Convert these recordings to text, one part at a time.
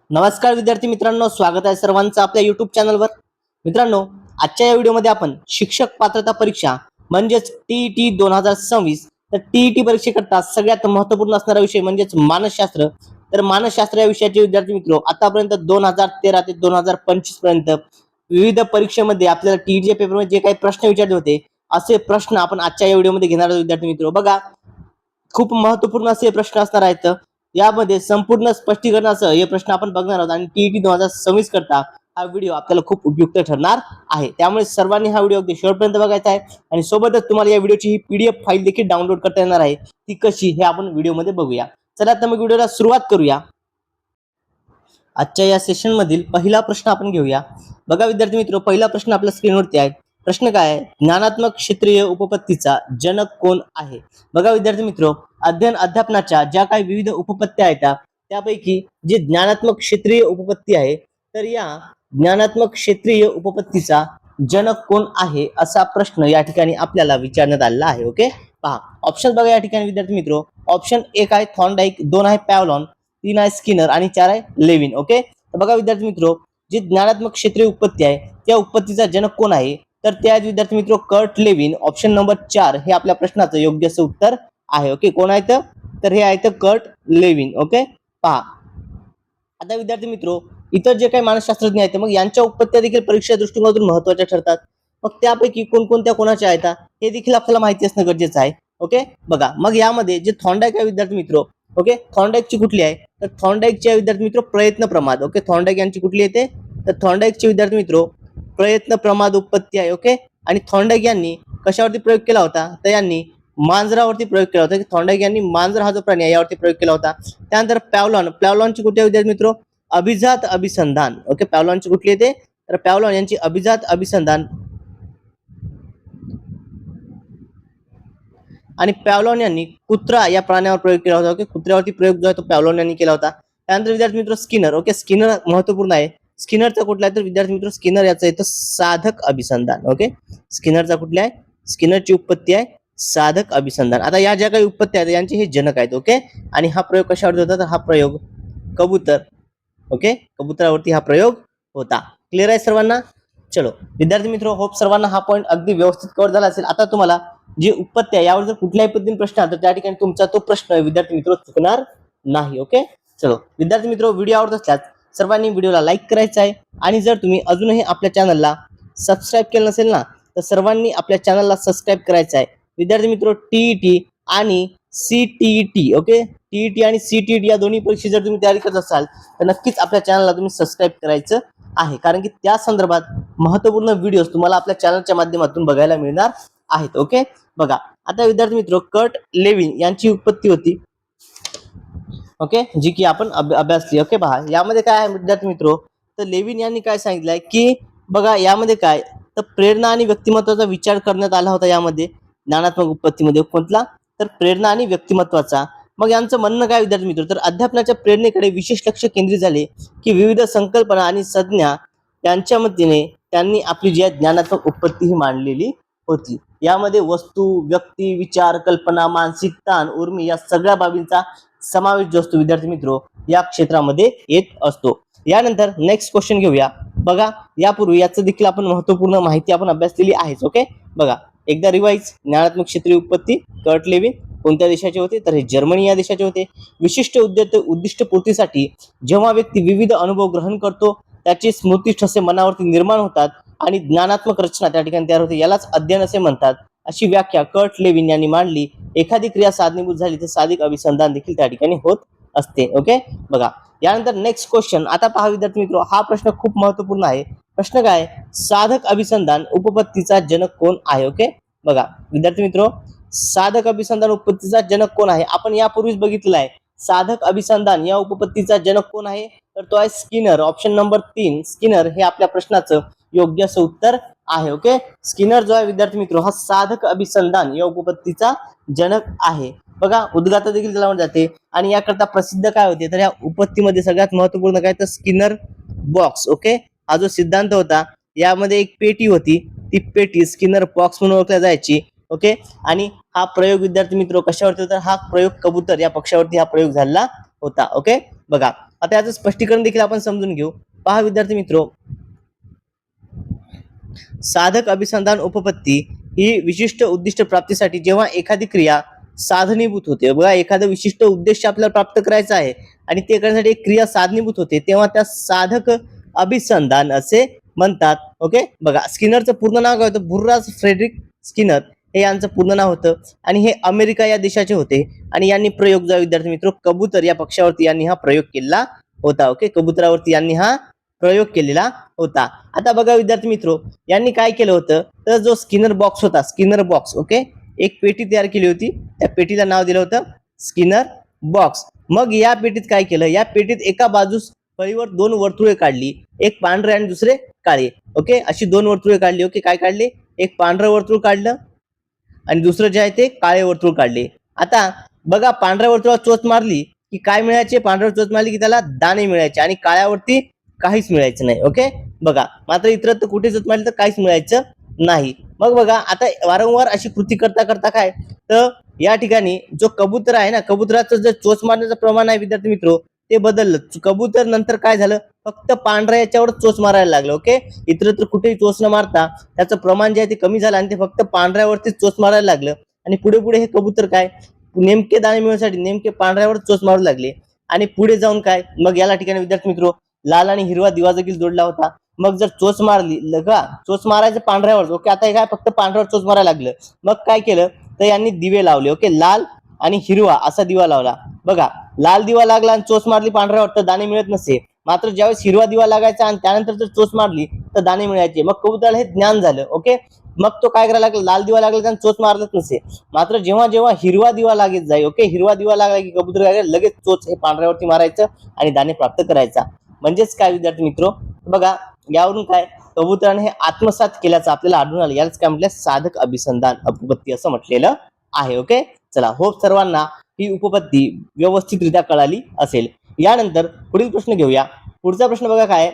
नमस्कार विद्यार्थी मित्रांनो, स्वागत आहे सर्वांचं आपल्या युट्यूब चॅनलवर। मित्रांनो, आजच्या या व्हिडिओमध्ये आपण शिक्षक पात्रता परीक्षा म्हणजेच टीईटी 2026 तर टीईटी परीक्षेकरता सगळ्यात महत्त्वपूर्ण असणारा विषय म्हणजेच मानसशास्त्र। तर मानसशास्त्र या विषयाचे विद्यार्थी मित्र आतापर्यंत 2013 ते 2025 पर्यंत विविध परीक्षेमध्ये आपल्याला टीईटी पेपरमध्ये जे काही प्रश्न विचारले होते असे प्रश्न आपण आजच्या या व्हिडिओमध्ये घेणार आहोत विद्यार्थी मित्र। बघा, खूप महत्त्वपूर्ण असे प्रश्न असणार आहेत। यामध्ये संपूर्ण स्पष्टीकरणासह हे प्रश्न आपण बघणार आहोत आणि टीईटी 2026 करता हा व्हिडिओ आपल्याला खूप उपयुक्त ठरणार आहे। त्यामुळे सर्वांनी हा व्हिडिओ अगदी शेवटपर्यंत बघायचा आहे आणि सोबतच तुम्हाला या व्हिडिओची ही पीडीएफ फाईल देखील डाउनलोड करता येणार आहे। ती कशी हे आपण व्हिडिओमध्ये बघूया। चला तर मग व्हिडिओला सुरुवात करूया। आजच्या या सेशन मधील पहिला प्रश्न आपण घेऊया। बघा विद्यार्थी मित्र, पहिला प्रश्न आपल्या स्क्रीनवरती आहे। प्रश्न काय आहे? ज्ञानात्मक क्षेत्रीय उपपत्तीचा जनक कोण आहे? बघा विद्यार्थी मित्र, अध्ययन अध्यापनाच्या ज्या काही विविध उपपत्त्या आहेत त्यापैकी जे ज्ञानात्मक क्षेत्रीय उपपत्ती आहे, तर या ज्ञानात्मक क्षेत्रीय उपपत्तीचा जनक कोण आहे असा प्रश्न या ठिकाणी आपल्याला विचारण्यात आलेला आहे। ओके, पहा ऑप्शन बघा या ठिकाणी विद्यार्थी मित्र। ऑप्शन 1 आहे थॉर्नडाईक, 2 आहे पॅव्हलॉन, 3 आहे स्किनर आणि 4 आहे लेविन। ओके, तर बघा विद्यार्थी मित्र, जी ज्ञानात्मक क्षेत्रीय उपपत्ती आहे त्या उपपत्तीचा जनक कोण आहे? तर त्या विद्यार्थी मित्र कर्ट लेविन। ऑप्शन नंबर 4 हे आपल्या प्रश्नाचं योग्य असं उत्तर आहे। ओके, कोण आहे तर हे आहे कर्ट लेविन। ओके, पहा आता विद्यार्थी मित्र, इतर जे काही मानसशास्त्रज्ञ आहेत मग यांच्या उपपत्त्या देखील परीक्षा दृष्टिकोनातून महत्त्वाच्या ठरतात। मग त्यापैकी कोणकोणत्या कोणाच्या आहेत हे देखील आपल्याला माहिती असणं गरजेचं आहे। ओके, बघा मग यामध्ये जे थॉर्नडाईक आहे विद्यार्थी मित्र, ओके, थॉर्नडाईकची कुठली आहे? तर थॉर्नडाईकची विद्यार्थी मित्र प्रयत्न प्रमाद। ओके, थॉर्नडाईक यांची कुठली येते? तर थॉर्नडाईकची विद्यार्थी मित्र प्रयत्न प्रमाद उपपत्ती आहे। ओके, आणि थॉर्नडाईक यांनी कशावरती प्रयोग केला होता? तर यांनी मांजरावरती प्रयोग केला होता। थॉर्नडाईक यांनी मांजर हा जो प्राणी आहे यावरती प्रयोग केला होता। त्यानंतर पॅव्हलॉनची कुठे विद्यार्थी मित्र? अभिजात अभिसंधान। ओके, पॅव्हलॉनची कुठली येते? तर पॅव्हलॉन यांची अभिजात अभिसंधान आणि पॅव्हलॉन यांनी कुत्रा या प्राण्यावर प्रयोग केला होता। ओके, कुत्र्यावरती प्रयोग जो आहे तो पॅव्हलॉन यांनी केला होता। त्यानंतर विद्यार्थी मित्र स्किनर। ओके, स्किनर महत्त्वपूर्ण आहे। स्किनरचा कुठला आहे? तर विद्यार्थी मित्र स्किनर याचं येतं साधक अभिसंधान। ओके, स्किनरचा कुठला आहे? स्किनरची उत्पत्ती आहे साधक अभिसंधान। आता या ज्या काही उत्पत्ती आहेत यांचे हे जनक आहेत। ओके, आणि हा प्रयोग कशावरती होता? तर हा प्रयोग कबूतर, ओके, कबुतरावरती हा प्रयोग होता। क्लिअर आहे सर्वांना? चलो विद्यार्थी मित्र, होप सर्वांना हा पॉईंट अगदी व्यवस्थित कव्हर झाला असेल। आता तुम्हाला जी उत्पत्ती आहे यावर जर कुठल्याही पद्धतीने प्रश्न आला तर त्या ठिकाणी तुमचा तो प्रश्न विद्यार्थी मित्र चुकणार नाही। ओके, चलो विद्यार्थी मित्र, व्हिडिओ आवडत असल्यास सर्वांनी व्हिडिओला लाईक करायचा आहे आणि जर तुम्ही अजूनही आपल्या चॅनलला सबस्क्राईब केलं नसेल ना तर सर्वांनी आपल्या चॅनलला सबस्क्राईब करायचं आहे। विद्यार्थी मित्र, टीईटी आणि सीटीईटी, ओके, टीईटी आणि सीटीईटी या दोन्ही परीक्षा जर तुम्ही तयारी करत असाल तर नक्कीच आपल्या चॅनलला तुम्ही सबस्क्राईब करायचं आहे, कारण की त्या संदर्भात महत्त्वपूर्ण व्हिडिओज तुम्हाला आपल्या चॅनलच्या माध्यमातून बघायला मिळणार आहेत। ओके, बघा आता विद्यार्थी मित्र, कर्ट लेविन यांची उत्पत्ती होती, ओके, जी की आपण अभ्यासली। ओके, पहा यामध्ये काय आहे विद्यार्थी मित्र, तर लेविन यांनी काय सांगितलंय की बघा यामध्ये काय तर प्रेरणा आणि व्यक्तिमत्वाचा विचार करण्यात आला होता। यामध्ये ज्ञानात्मक उत्पत्तीमध्ये कोणता? तर प्रेरणा आणि व्यक्तिमत्वाचा। मग यांचं म्हणणं काय विद्यार्थी मित्र, तर अध्यापनाच्या प्रेरणेकडे विशेष लक्ष केंद्रित झाले की विविध संकल्पना आणि संज्ञा यांच्या मदतीने त्यांनी आपली जी ज्ञानात्मक उत्पत्ती ही मांडलेली होती। यामध्ये वस्तू, व्यक्ती, विचार, कल्पना, मानसिक ताण, उर्मी या सगळ्या बाबींचा समावेश जो असतो विद्यार्थी मित्र या क्षेत्रामध्ये येत असतो। यानंतर नेक्स्ट क्वेश्चन घेऊया। बघा यापूर्वी याचं देखील आपण महत्त्वपूर्ण माहिती आपण अभ्यासलेली आहेच। ओके, बघा एकदा रिवाइज। ज्ञानात्मक क्षेत्रीय उत्पत्ती कर्ट लेविन कोणत्या देशाचे होते? तर हे जर्मनी या देशाचे होते। विशिष्ट उद्दिष्ट पूर्तीसाठी जेव्हा व्यक्ती विविध अनुभव ग्रहण करतो त्याची स्मृती ठसे मनावरती निर्माण होतात आणि ज्ञानात्मक रचना त्या ठिकाणी तयार होते, यालाच अध्ययन असे म्हणतात, अशी व्याख्या कर्ट लेविन यांनी मांडली। एखादी क्रिया साधनीभूत झाली तर साधिक अभिसंधान देखील त्या ठिकाणी होत असते। ओके, बघा यानंतर नेक्स्ट क्वेश्चन। आता पहा विद्यार्थी मित्र, हा प्रश्न खूप महत्त्वपूर्ण आहे। प्रश्न काय? साधक अभिसंधान उपपत्तीचा जनक कोण आहे? ओके, बघा विद्यार्थी मित्र, साधक अभिसंधान उपपत्तीचा जनक कोण आहे? आपण यापूर्वीच बघितलेलं आहे। साधक अभिसंधान या उपपत्तीचा जनक कोण आहे? तर तो आहे स्किनर। ऑप्शन नंबर 3 स्किनर हे आपल्या प्रश्नाचं योग्य असं उत्तर आहे। ओके, स्किनर जो आहे विद्यार्थी मित्र हा साधक अभिसंधान या उपपत्तीचा जनक आहे। बघा उद्गाता देखील त्याला म्हणतात जाते आणि याकरता प्रसिद्ध काय होते? तर या उपपत्तीमध्ये सगळ्यात महत्त्वपूर्ण काय तर स्किनर बॉक्स। ओके, हा जो सिद्धांत होता यामध्ये एक पेटी होती, ती पेटी स्किनर बॉक्स म्हणून ओळखली जायची। ओके, आणि हा प्रयोग विद्यार्थी मित्र कशावरती होता? हा प्रयोग कबूतर या पक्षावरती हा प्रयोग झाला होता। ओके, बघा आता याचं स्पष्टीकरण देखील आपण समजून घेऊ. पहा विद्यार्थी मित्रो, साधक अभिसंधान उपपत्ती ही विशिष्ट उद्दिष्ट प्राप्तीसाठी जेव्हा एखादी क्रिया साधनीभूत होते, बघा एखादं विशिष्ट उद्देश आपल्याला प्राप्त करायचा आहे आणि ते करण्यासाठी एक क्रिया साधनीभूत होते, तेव्हा त्या साधक अभिसंधान असे म्हणतात. ओके, बघा स्किनरचं पूर्ण नाव काय होतं? बुर्रास फ्रेडरिक स्किनर हे यांचं पूर्ण नाव होतं आणि हे अमेरिका या देशाचे होते आणि यांनी प्रयोग जो विद्यार्थी मित्र कबूतर या पक्षावरती यांनी हा प्रयोग केला होता. ओके, कबुतरावरती यांनी हा प्रयोग केलेला होता. आता बघा विद्यार्थी मित्रो, यांनी काय केलं होतं, तर जो स्किनर बॉक्स होता, स्किनर बॉक्स, ओके, एक पेटी तयार केली होती. त्या पेटीला नाव दिलं होतं स्किनर बॉक्स. मग या पेटीत काय केलं, या पेटीत एका बाजूस फळीवर दोन वर्तुळे काढली, एक पांढरे आणि दुसरे काळे. ओके, अशी दोन वर्तुळे काढली. ओके, काय काढले? एक पांढरं वर्तुळ काढलं आणि दुसरं जे आहे ते काळे वर्तुळ काढले. आता बघा पांढऱ्या वर्तुळावर चोच मारली की काय मिळायचे? पांढऱ्यावर चोच मारली की त्याला दाणे मिळायचे आणि काळ्यावरती काहीच मिळायचं नाही. ओके, बघा मात्र इतरत्र कुठे चोच मारली तर काहीच मिळायचं नाही. मग बघा आता वारंवार अशी कृती करता करता काय, तर या ठिकाणी जो कबूतर आहे ना, कबुतराचं जे चोच मारण्याचं प्रमाण आहे विद्यार्थी मित्रो ते बदललं. कबूतर नंतर काय झालं, फक्त पांढऱ्या याच्यावर चोच मारायला लागलं. ओके, इतरत्र कुठेही चोच न मारता त्याचं प्रमाण जे आहे ते कमी झालं आणि ते फक्त पांढऱ्यावरती चोच मारायला लागलं आणि पुढे पुढे हे कबूतर काय नेमके दाणे मिळवण्यासाठी नेमके पांढऱ्यावर चोच मारू लागले आणि पुढे जाऊन काय, मग याला ठिकाणी विद्यार्थी मित्रो लाल आणि हिरवा दिवा देखील जोडला होता. मग जर चोच मारली लगा, चोच मारायचं पांढऱ्यावर. ओके, आता हे काय फक्त पांढऱ्यावर चोच मारायला लागलं. मग काय केलं, तर यांनी दिवे लावले. ओके, लाल आणि हिरवा असा दिवा लावला. बघा लाल दिवा लागला आणि चोच मारली पांढऱ्यावर तर दाणे मिळत नसे. मात्र ज्यावेळेस हिरवा दिवा लागायचा आणि त्यानंतर जर चोच मारली तर दाणे मिळायचे. मग कबुतराला हे ज्ञान झालं. ओके, मग तो काय करायला लागला, लाल दिवा लागला आणि चोच मारलंच नसे. मात्र जेव्हा जेव्हा हिरवा दिवा लागत जाई, ओके, हिरवा दिवा लागला की कबूतर काय लगेच चोच हे पांढऱ्यावरती मारायचं आणि दाणे प्राप्त करायचा. म्हणजेच काय विद्यार्थी मित्रो, बघा यावरून काय कबुतराने हे आत्मसात केल्याचं आपल्याला आढळून आलं. यालाच काय म्हटलं, साधक अभिसंधान उपपत्ती असं म्हटलेलं आहे. ओके, चला, होप सर्वांना ही उपपत्ती व्यवस्थितरित्या कळाली असेल. यानंतर पुढील प्रश्न घेऊया. पुढचा प्रश्न बघा काय,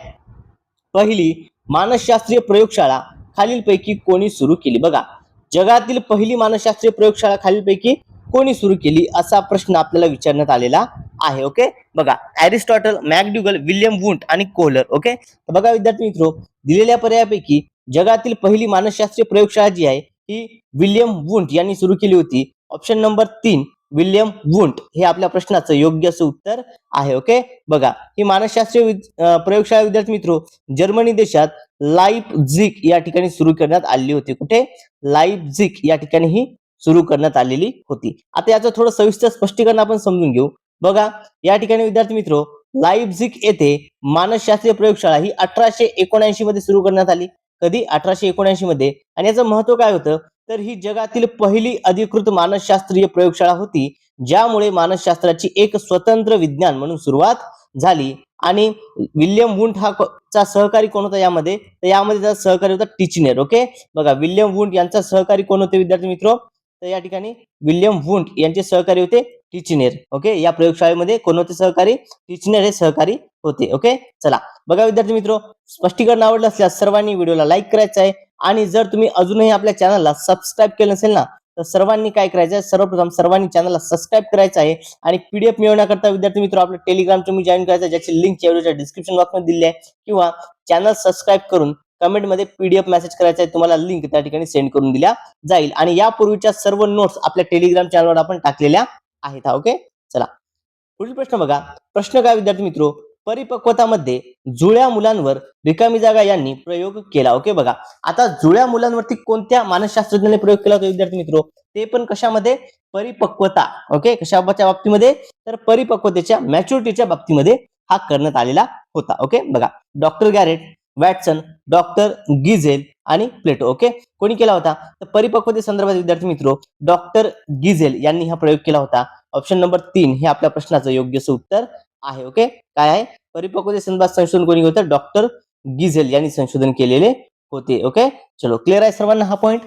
पहिली मानसशास्त्रीय प्रयोगशाळा खालीलपैकी कोणी सुरू केली? बघा जगातील पहिली मानसशास्त्रीय प्रयोगशाळा खालीलपैकी कोणी सुरू केली असा प्रश्न आपल्याला विचारण्यात आलेला आहे. ओके, बघा अरिस्टॉटल, मॅकडुगल, विल्यम वुंट आणि कोहलर. ओके, बघा विद्यार्थी मित्रो, दिलेल्या पर्यायापैकी जगातील पहिली मानसशास्त्रीय प्रयोगशाळा जी आहे ही विल्यम वुंट यांनी सुरू केली होती. ऑप्शन नंबर 3 विल्यम वुंट हे आपल्या प्रश्नाचं योग्य असं उत्तर आहे. ओके, बघा ही मानसशास्त्रीय प्रयोगशाळा विद्यार्थी मित्रो जर्मनी देशात लाइप्झिग या ठिकाणी सुरू करण्यात आलेली होती. कुठे? लाइप्झिग या ठिकाणी ही सुरू करण्यात आलेली होती. आता याचं थोडं सविस्तर स्पष्टीकरण आपण समजून घेऊ. बघा या ठिकाणी विद्यार्थी मित्रो लाइप्झिग येथे मानसशास्त्रीय प्रयोगशाळा ही 1879 मध्ये सुरू करण्यात आली. कधी? 1879 मध्ये. आणि याचं महत्व काय होतं, तर ही जगातील पहिली अधिकृत मानसशास्त्रीय प्रयोगशाळा होती ज्यामुळे मानसशास्त्राची एक स्वतंत्र विज्ञान म्हणून सुरुवात झाली. आणि विल्यम वुंट हा चा सहकारी कोण होता यामध्ये, तर यामध्ये त्याचा सहकारी होता टिचनेर. ओके, बघा विल्यम वुंट यांचा सहकारी कोण होते विद्यार्थी मित्रो, तर या ठिकाणी विल्यम वुंट यांचे सहकारी होते टिचनेर. ओके, या प्रयोगशाळेमध्ये कोण होते सहकारी? टिचनेर हे सहकारी होते. ओके, चला बघा विद्यार्थी मित्रो, स्पष्टीकरण आवडलं असल्यास सर्वांनी व्हिडिओला लाईक करायचं आहे आणि जर तुम्ही अजूनही आपल्या चॅनलला सबस्क्राईब केलं नसेल ना, तर सर्वांनी काय करायचं आहे, सर्वप्रथम सर्वांनी चॅनलला सबस्क्राईब करायचं आहे आणि पीडीएफ मिळवण्याकरता विद्यार्थी मित्र आपलं टेलिग्राम तुम्ही जॉईन करायचं, ज्याची लिंक व्हिडिओच्या डिस्क्रिप्शन बॉक्समध्ये दिली आहे, किंवा चॅनल सबस्क्राईब करून कमेंटमध्ये पीडीएफ मेसेज करायचा आहे, तुम्हाला लिंक त्या ठिकाणी सेंड करून दिल्या जाईल. आणि यापूर्वीच्या सर्व नोट्स आपल्या टेलिग्राम चॅनलवर आपण टाकलेल्या आहेत. ओके, चला पुढील प्रश्न बघा. प्रश्न काय विद्यार्थी मित्रो, परिपक्वतामध्ये जुळ्या मुलांवर रिकामी जागा यांनी प्रयोग केला. ओके, बघा आता जुळ्या मुलांवरती कोणत्या मानसशास्त्रज्ञाने प्रयोग केला होता विद्यार्थी मित्रो, ते पण कशामध्ये? परिपक्वता. ओके, कशाच्या बाबतीमध्ये? तर परिपक्वतेच्या, मॅच्युरिटीच्या बाबतीमध्ये हा करण्यात आलेला होता. ओके, बघा डॉक्टर गॅरेट, वॅटसन, डॉक्टर गिझेल आणि प्लेटो. ओके, कोणी केला होता? तर परिपक्वते संदर्भात विद्यार्थी मित्रो डॉक्टर गिझेल यांनी हा प्रयोग केला होता. ऑप्शन नंबर 3 हे आपल्या प्रश्नाचं योग्य उत्तर आहे. ओके, काय आहे? परिपक्वते संदर्भात संशोधन कोणी होतं? डॉक्टर गिझेल यांनी संशोधन केलेले होते. ओके, चलो क्लिअर आहे सर्वांना हा पॉइंट?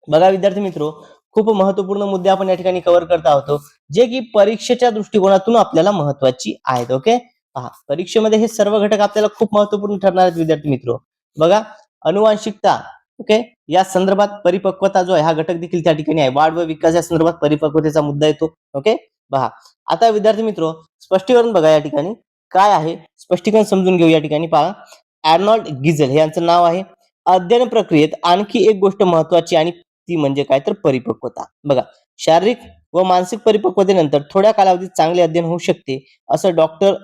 बघा विद्यार्थी मित्रो, खूप महत्वपूर्ण मुद्दे आपण या ठिकाणी कव्हर करत आहोत, जे की परीक्षेच्या दृष्टिकोनातून आपल्याला महत्वाची आहेत. ओके, पहा परीक्षेमध्ये हे सर्व घटक आपल्याला खूप महत्वपूर्ण ठरणार आहेत विद्यार्थी मित्रो. बघा अनुवांशिकता, ओके, या संदर्भात परिपक्वता जो आहे हा घटक देखील त्या ठिकाणी आहे. वाढ व विकास या संदर्भात परिपक्वतेचा मुद्दा येतो. ओके, पहा आता विद्यार्थी मित्रो स्पष्टीकरण बघा या ठिकाणी. काय आहे स्पष्टीकरण समजून घेऊ या ठिकाणी. पहा, आर्नॉल्ड गिझेल हे यांचं नाव आहे. अध्ययन प्रक्रियेत आणखी एक गोष्ट महत्वाची आणि ती म्हणजे काय तर परिपक्वता. बघा, शारीरिक व मानसिक परिपक्वतेनंतर थोड्या कालावधीत चांगले अध्ययन होऊ शकते असं डॉक्टर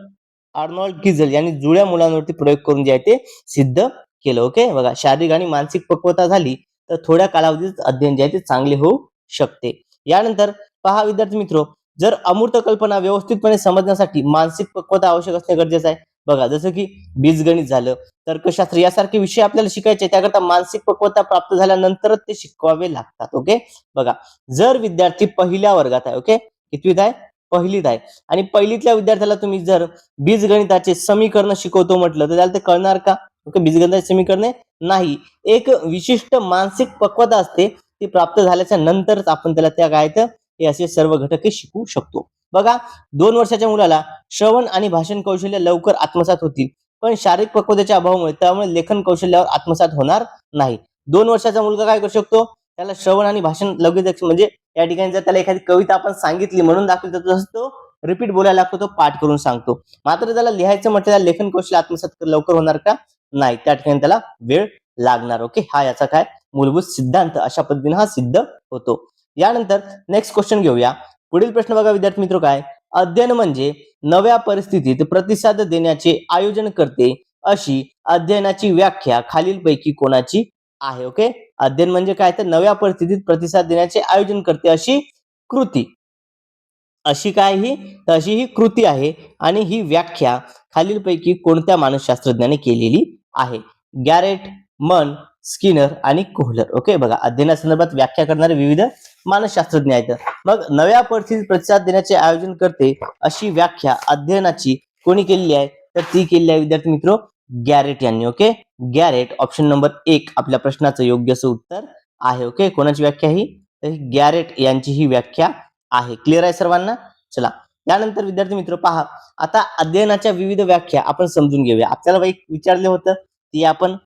आर्नॉल्ड गिझेल यांनी जुळ्या मुलांवरती प्रयोग करून जे आहे ते सिद्ध केलं. ओके, बघा, शारीरिक आणि मानसिक पक्वता झाली तर थोड्या कालावधीत अध्ययन जे आहे ते चांगले होऊ शकते. यानंतर पहा विद्यार्थी मित्र, जर अमूर्त कल्पना व्यवस्थितपणे समजण्यासाठी मानसिक पक्वता आवश्यक असणे गरजेचं आहे. बघा, जसं की बीजगणित झालं, तर्कशास्त्र यासारखे विषय आपल्याला शिकायचे, त्याकरता मानसिक पक्वता प्राप्त झाल्यानंतरच ते शिकवावे लागतात. ओके, बघा, जर विद्यार्थी पहिल्या वर्गात आहे, ओके, कितवीत आहे, पहिलीत आहे, आणि पहिलीतल्या विद्यार्थ्याला तुम्ही जर बीजगणिताचे समीकरण शिकवतो म्हटलं तर त्याला ते कळणार का? ओके, बीजगणिताचे समीकरणे नाही. एक विशिष्ट मानसिक पक्वता असते, ती प्राप्त झाल्याच्या नंतरच आपण त्याला त्या काय तर हे असे सर्व घटके शिकवू शकतो. बघा, 2 वर्षाच्या मुलाला श्रवण आणि भाषण कौशल्य लवकर आत्मसात होतील, पण शारीरिक पक्वतेच्या अभावामुळे त्यामुळे लेखन कौशल्यावर आत्मसात होणार नाही. 2 वर्षाचा मुलगा काय करू शकतो? त्याला श्रवण आणि भाषण लगेच, म्हणजे या ठिकाणी जर त्याला एखादी कविता आपण सांगितली म्हणून दाखवली तर तसं तो रिपीट बोलायला लागतो, तो पाठ करून सांगतो. मात्र त्याला लिहायचं म्हटलं त्याला लेखन कौशल्य आत्मसात लवकर होणार का? नाही, त्या ठिकाणी त्याला वेळ लागणार. ओके, हा याचा काय मूलभूत सिद्धांत, अशा पद्धतीने हा सिद्ध होतो. यानंतर नेक्स्ट क्वेश्चन घेऊया. पुढील प्रश्न बघा विद्यार्थी मित्र, काय, अध्ययन म्हणजे नव्या परिस्थितीत प्रतिसाद देण्याचे आयोजन करते अशी अध्ययनाची व्याख्या खालीलपैकी कोणाची आहे? ओके, अध्ययन म्हणजे काय तर नव्या परिस्थितीत प्रतिसाद देण्याचे आयोजन करते अशी कृती, अशी काय ही, तर अशी ही कृती आहे, आणि ही व्याख्या खालीलपैकी कोणत्या मानसशास्त्रज्ञाने केलेली आहे? गॅरेट, मन, स्किनर आणि कोहलर. ओके, बघा, अध्ययनासंदर्भात व्याख्या करणारे विविध मानसशास्त्रज्ञ आहेत. मग नव्या परिस्थितीत प्रतिसाद देण्याचे आयोजन करते अशी व्याख्या अध्ययनाची कोणी केलेली आहे? तर ती केलेली आहे विद्यार्थी मित्र गॅरेट यांनी. ओके, गॅरेट ऑप्शन नंबर 1 आपल्या प्रश्नाचं योग्य असं उत्तर आहे. ओके, कोणाची व्याख्या ही? तर गॅरेट यांची ही व्याख्या आहे. क्लिअर आहे सर्वांना? चला, यानंतर विद्यार्थी मित्र पहा, आता अध्ययनाच्या विविध व्याख्या आपण समजून घेऊया. आपल्याला एक विचारले होतं, ती आपण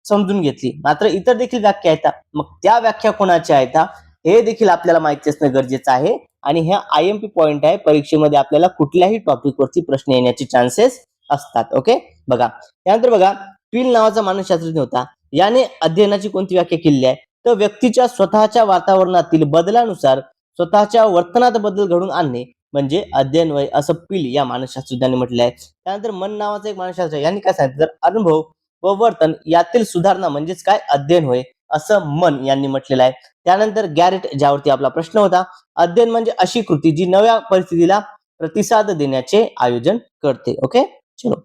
समजून घेतली, मात्र इतर देखील व्याख्या आहेत. मग त्या व्याख्या कोणाच्या आहेत हे देखील आपल्याला माहिती असणं गरजेचं आहे. आणि ह्या IMP पॉइंट आहे, परीक्षेमध्ये आपल्याला कुठल्याही टॉपिक वरती प्रश्न येण्याचे चान्सेस असतात. ओके, बघा, त्यानंतर बघा, पील नावाचा मानसशास्त्रज्ञ होता. याने अध्ययनाची कोणती व्याख्या केलेली आहे? तर व्यक्तीच्या स्वतःच्या वातावरणातील बदलानुसार स्वतःच्या वर्तनात बदल घडून आणणे म्हणजे अध्ययन वय, असं पील या मानसशास्त्रज्ञाने म्हटले आहे. त्यानंतर मन नावाचा एक मानसशास्त्र, यांनी काय सांगितलं, तर अनुभव व वर्तन यातील सुधारणा म्हणजेच काय अध्ययन होय, असं मन यांनी म्हटलेलं आहे. त्यानंतर गॅरेट, ज्यावरती आपला प्रश्न होता, अध्ययन म्हणजे अशी कृती जी नव्या परिस्थितीला प्रतिसाद देण्याचे आयोजन करते. ओके, चलो,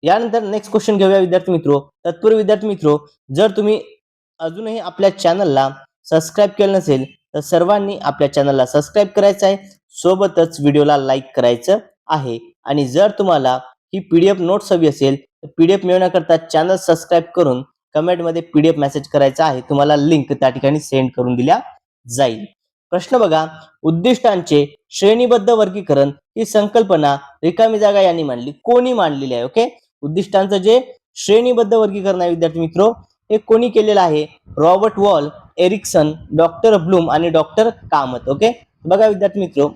यानंतर नेक्स्ट क्वेश्चन घेऊया विद्यार्थी मित्रो. तत्पूर्वी विद्यार्थी मित्रो, जर तुम्ही अजूनही आपल्या चॅनलला सबस्क्राईब केलं नसेल तर सर्वांनी आपल्या चॅनलला सबस्क्राईब करायचं आहे, सोबतच व्हिडिओला लाईक करायचं आहे. आणि जर तुम्हाला ही PDF नोट्स हवी असेल तर PDF मिळवण्याकरता चॅनल सबस्क्राईब करून कमेंटमध्ये PDF मेसेज करायचा आहे. तुम्हाला लिंक त्या ठिकाणी सेंड करून दिल्या जाईल. प्रश्न बघा, उद्दिष्टांचे श्रेणीबद्ध वर्गीकरण ही संकल्पना रिकामी जागा यांनी मांडली. कोणी मांडलेली आहे? ओके, उद्दिष्टांचं जे श्रेणीबद्ध वर्गीकरण आहे विद्यार्थी मित्रो, हे कोणी केलेलं आहे? Robert Wall, Erickson, doctor Bloom आणि डॉक्टर कामत. ओके, बघा विद्यार्थी मित्रो,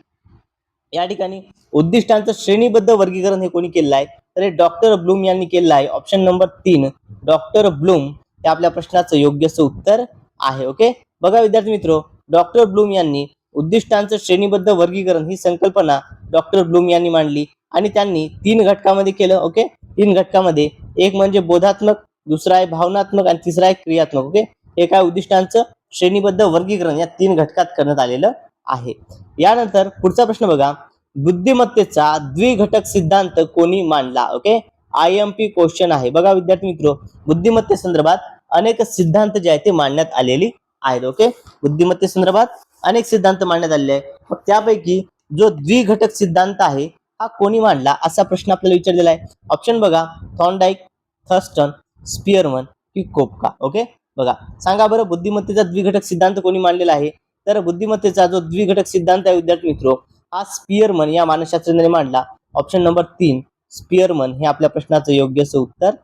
या ठिकाणी उद्दिष्टांचं श्रेणीबद्ध वर्गीकरण हे कोणी केलेलं आहे? तर हे डॉक्टर ब्लूम यांनी केलेलं आहे. ऑप्शन नंबर 3 डॉक्टर ब्लूम हे आपल्या प्रश्नाचं योग्य असं उत्तर आहे. ओके, बघा विद्यार्थी मित्रो, डॉक्टर ब्लूम यांनी उद्दिष्टांचं श्रेणीबद्ध वर्गीकरण ही संकल्पना डॉक्टर ब्लूम यांनी मांडली, आणि त्यांनी 3 घटकामध्ये केलं. ओके, 3 घटकामध्ये, एक म्हणजे बोधात्मक, दुसरा आहे भावनात्मक आणि तिसरा आहे क्रियात्मक. ओके, हे काय उद्दिष्टांचं श्रेणीबद्ध वर्गीकरण या 3 घटकात करण्यात आलेलं आहे. यानंतर पुढचा प्रश्न बघा, बुद्धिमत्तेचा द्विघटक सिद्धांत कोणी मांडला? ओके, IMP क्वेश्चन आहे. बघा विद्यार्थी मित्रो, बुद्धिमत्ते संदर्भात अनेक सिद्धांत जे आहेत ते मांडण्यात आलेली आहेत. ओके, बुद्धिमत्ते संदर्भात अनेक सिद्धांत मांडण्यात आलेले आहेत. मग त्यापैकी जो द्विघटक सिद्धांत आहे हा कोणी मांडला, असा प्रश्न आपल्याला विचारलेला आहे. ऑप्शन बघा, थॉर्नडाईक, थर्स्टन, स्पियरमन की कोपका. ओके, बघा, सांगा बरं, बुद्धिमत्तेचा द्विघटक सिद्धांत कोणी मांडलेला आहे? तर बुद्धिमत्तेचा जो द्विघटक सिद्धांत आहे विद्यार्थी मित्रो, हा स्पियरमन या मानसशास्त्रज्ञाने मांडला. ऑप्शन नंबर 3 स्पियरमन हे आपल्या प्रश्नाचं योग्य असं उत्तर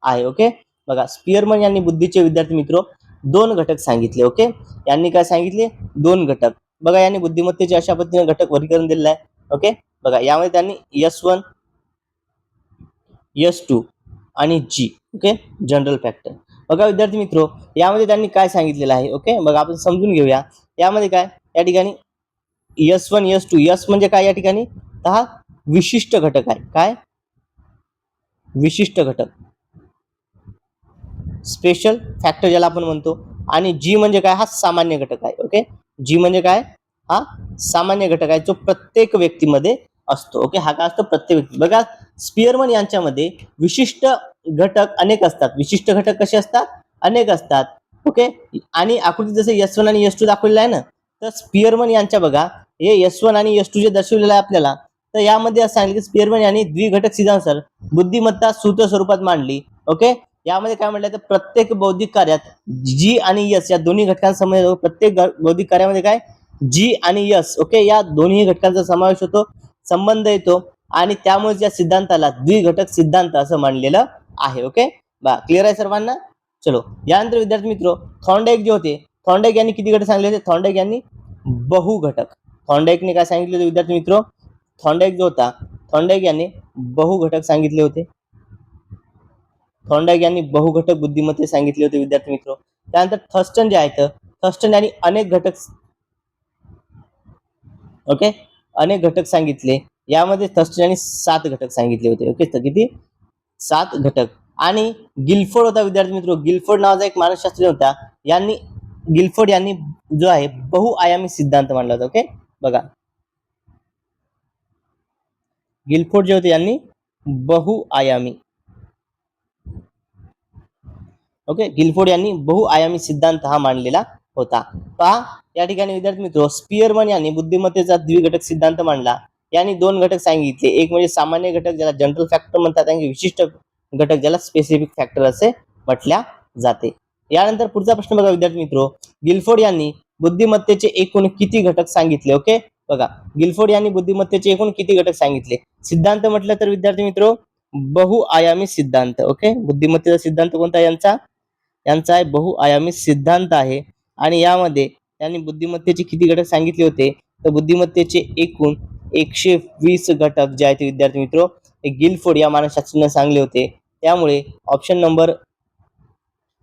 आहे. ओके, बघा, स्पियरमन यांनी बुद्धीचे विद्यार्थी मित्रो 2 घटक सांगितले. ओके, यांनी काय सांगितले? 2 घटक. बघा, यांनी बुद्धिमत्तेचे अशा पद्धतीने घटक वर्गीकरण दिलेलं आहे. ओके, बघा, यामध्ये त्यांनी S1 S2 आणि G. Okay, general factor. बघा विद्यार्थी मित्र, यामध्ये त्यांनी काय सांगितलेलं आहे. ओके, बघा आपण समजून घेऊया. यामध्ये काय, या ठिकाणी S1 S2, S म्हणजे काय या ठिकाणी, हा विशिष्ट घटक आहे. काय, विशिष्ट घटक, स्पेशल फॅक्टर ज्याला आपण म्हणतो. आणि जी म्हणजे काय, हा सामान्य घटक आहे. ओके, जी म्हणजे काय, हा सामान्य घटक आहे जो प्रत्येक व्यक्तीमध्ये असतो. ओके, हा काय असतो, प्रत्येक व्यक्ती. बघा स्पियरमन यांच्यामध्ये विशिष्ट घटक अनेक असतात. विशिष्ट घटक कसे असतात, अनेक असतात. ओके, आणि आकृती जसे S1 आणि S2 दाखवलेलं आहे ना, तर स्पियरमन यांच्या बघा, हे S1 आणि S2 जे दर्शवलेलं आहे आपल्याला, तर यामध्ये असं सांगितलं की स्पियरमन यांनी द्विघटक सिद्धांतानुसार बुद्धिमत्ता सूत्र स्वरूपात मांडली. ओके, यामध्ये काय म्हटलं तर प्रत्येक बौद्धिक कार्यात जी आणि यस या दोन्ही घटकांसमोर, प्रत्येक बौद्धिक कार्यामध्ये काय, जी आणि यस, ओके, या दोन्ही घटकांचा समावेश होतो, संबंध येतो, आणि त्यामुळे या सिद्धांताला द्विघटक सिद्धांत असं मानलेलं आहे. ओके, बा क्लिअर आहे सर्वांना. चलो, यानंतर विद्यार्थी मित्र, थॉर्नडाईक जे होते, थॉर्नडाईक यांनी किती घटक सांगितले होते, थॉर्नडाईक यांनी बहुघटक. थॉर्नडाईकने काय सांगितले होते विद्यार्थी मित्र, थॉर्नडाईक जो होता, थॉर्नडाईक यांनी बहुघटक सांगितले होते. थॉर्नडाईक यांनी बहुघटक बुद्धिमत्ते सांगितले होते विद्यार्थी मित्र. त्यानंतर थर्स्टन जे आहेत, थर्स्टन यांनी अनेक घटक, ओके, अनेक घटक सांगितले. यामध्ये थर्स्टन यांनी 7 घटक सांगितले होते. ओके, तर किती, 7 घटक. आणि गिलफोर्ड होता विद्यार्थी मित्र, गिलफोर्ड नावाचा एक मानसशास्त्रज्ञ होता. गिलफोर्ड यांनी जो आहे बहुआयामी सिद्धांत मांडला होता. ओके, बघा गिलफोर्ड जे होते यांनी बहुआयामी, ओके, गिलफोर्ड यांनी बहुआयामी सिद्धांत हा मांडलेला होता. पहा या ठिकाणी विद्यार्थी मित्र, स्पियरमन यांनी बुद्धिमत्तेचा द्विघटक सिद्धांत मांडला. यांनी 2 घटक सांगितले, एक म्हणजे सामान्य घटक ज्याला जनरल फॅक्टर म्हणतात, आणि विशिष्ट घटक ज्याला स्पेसिफिक फॅक्टर असे म्हटल्या जाते. यानंतर पुढचा प्रश्न बघा विद्यार्थी मित्र, गिलफोर्ड यांनी बुद्धिमत्तेचे एकूण किती घटक सांगितले. ओके, बघा गिलफोर्ड यांनी बुद्धिमत्तेचे एकूण किती घटक सांगितले. सिद्धांत म्हटलं तर विद्यार्थी मित्र, बहुआयामी सिद्धांत. ओके, बुद्धिमत्तेचा सिद्धांत कोणता यांचा आहे बहुआयामी सिद्धांत आहे. आणि यामध्ये त्यांनी बुद्धिमत्तेचे किती घटक सांगितले होते, तर बुद्धिमत्तेचे एकूण 120 घटक जे आहेत विद्यार्थी मित्र, हे गिलफोर्ड या मानसशास्त्रज्ञाने सांगले होते. त्यामुळे ऑप्शन नंबर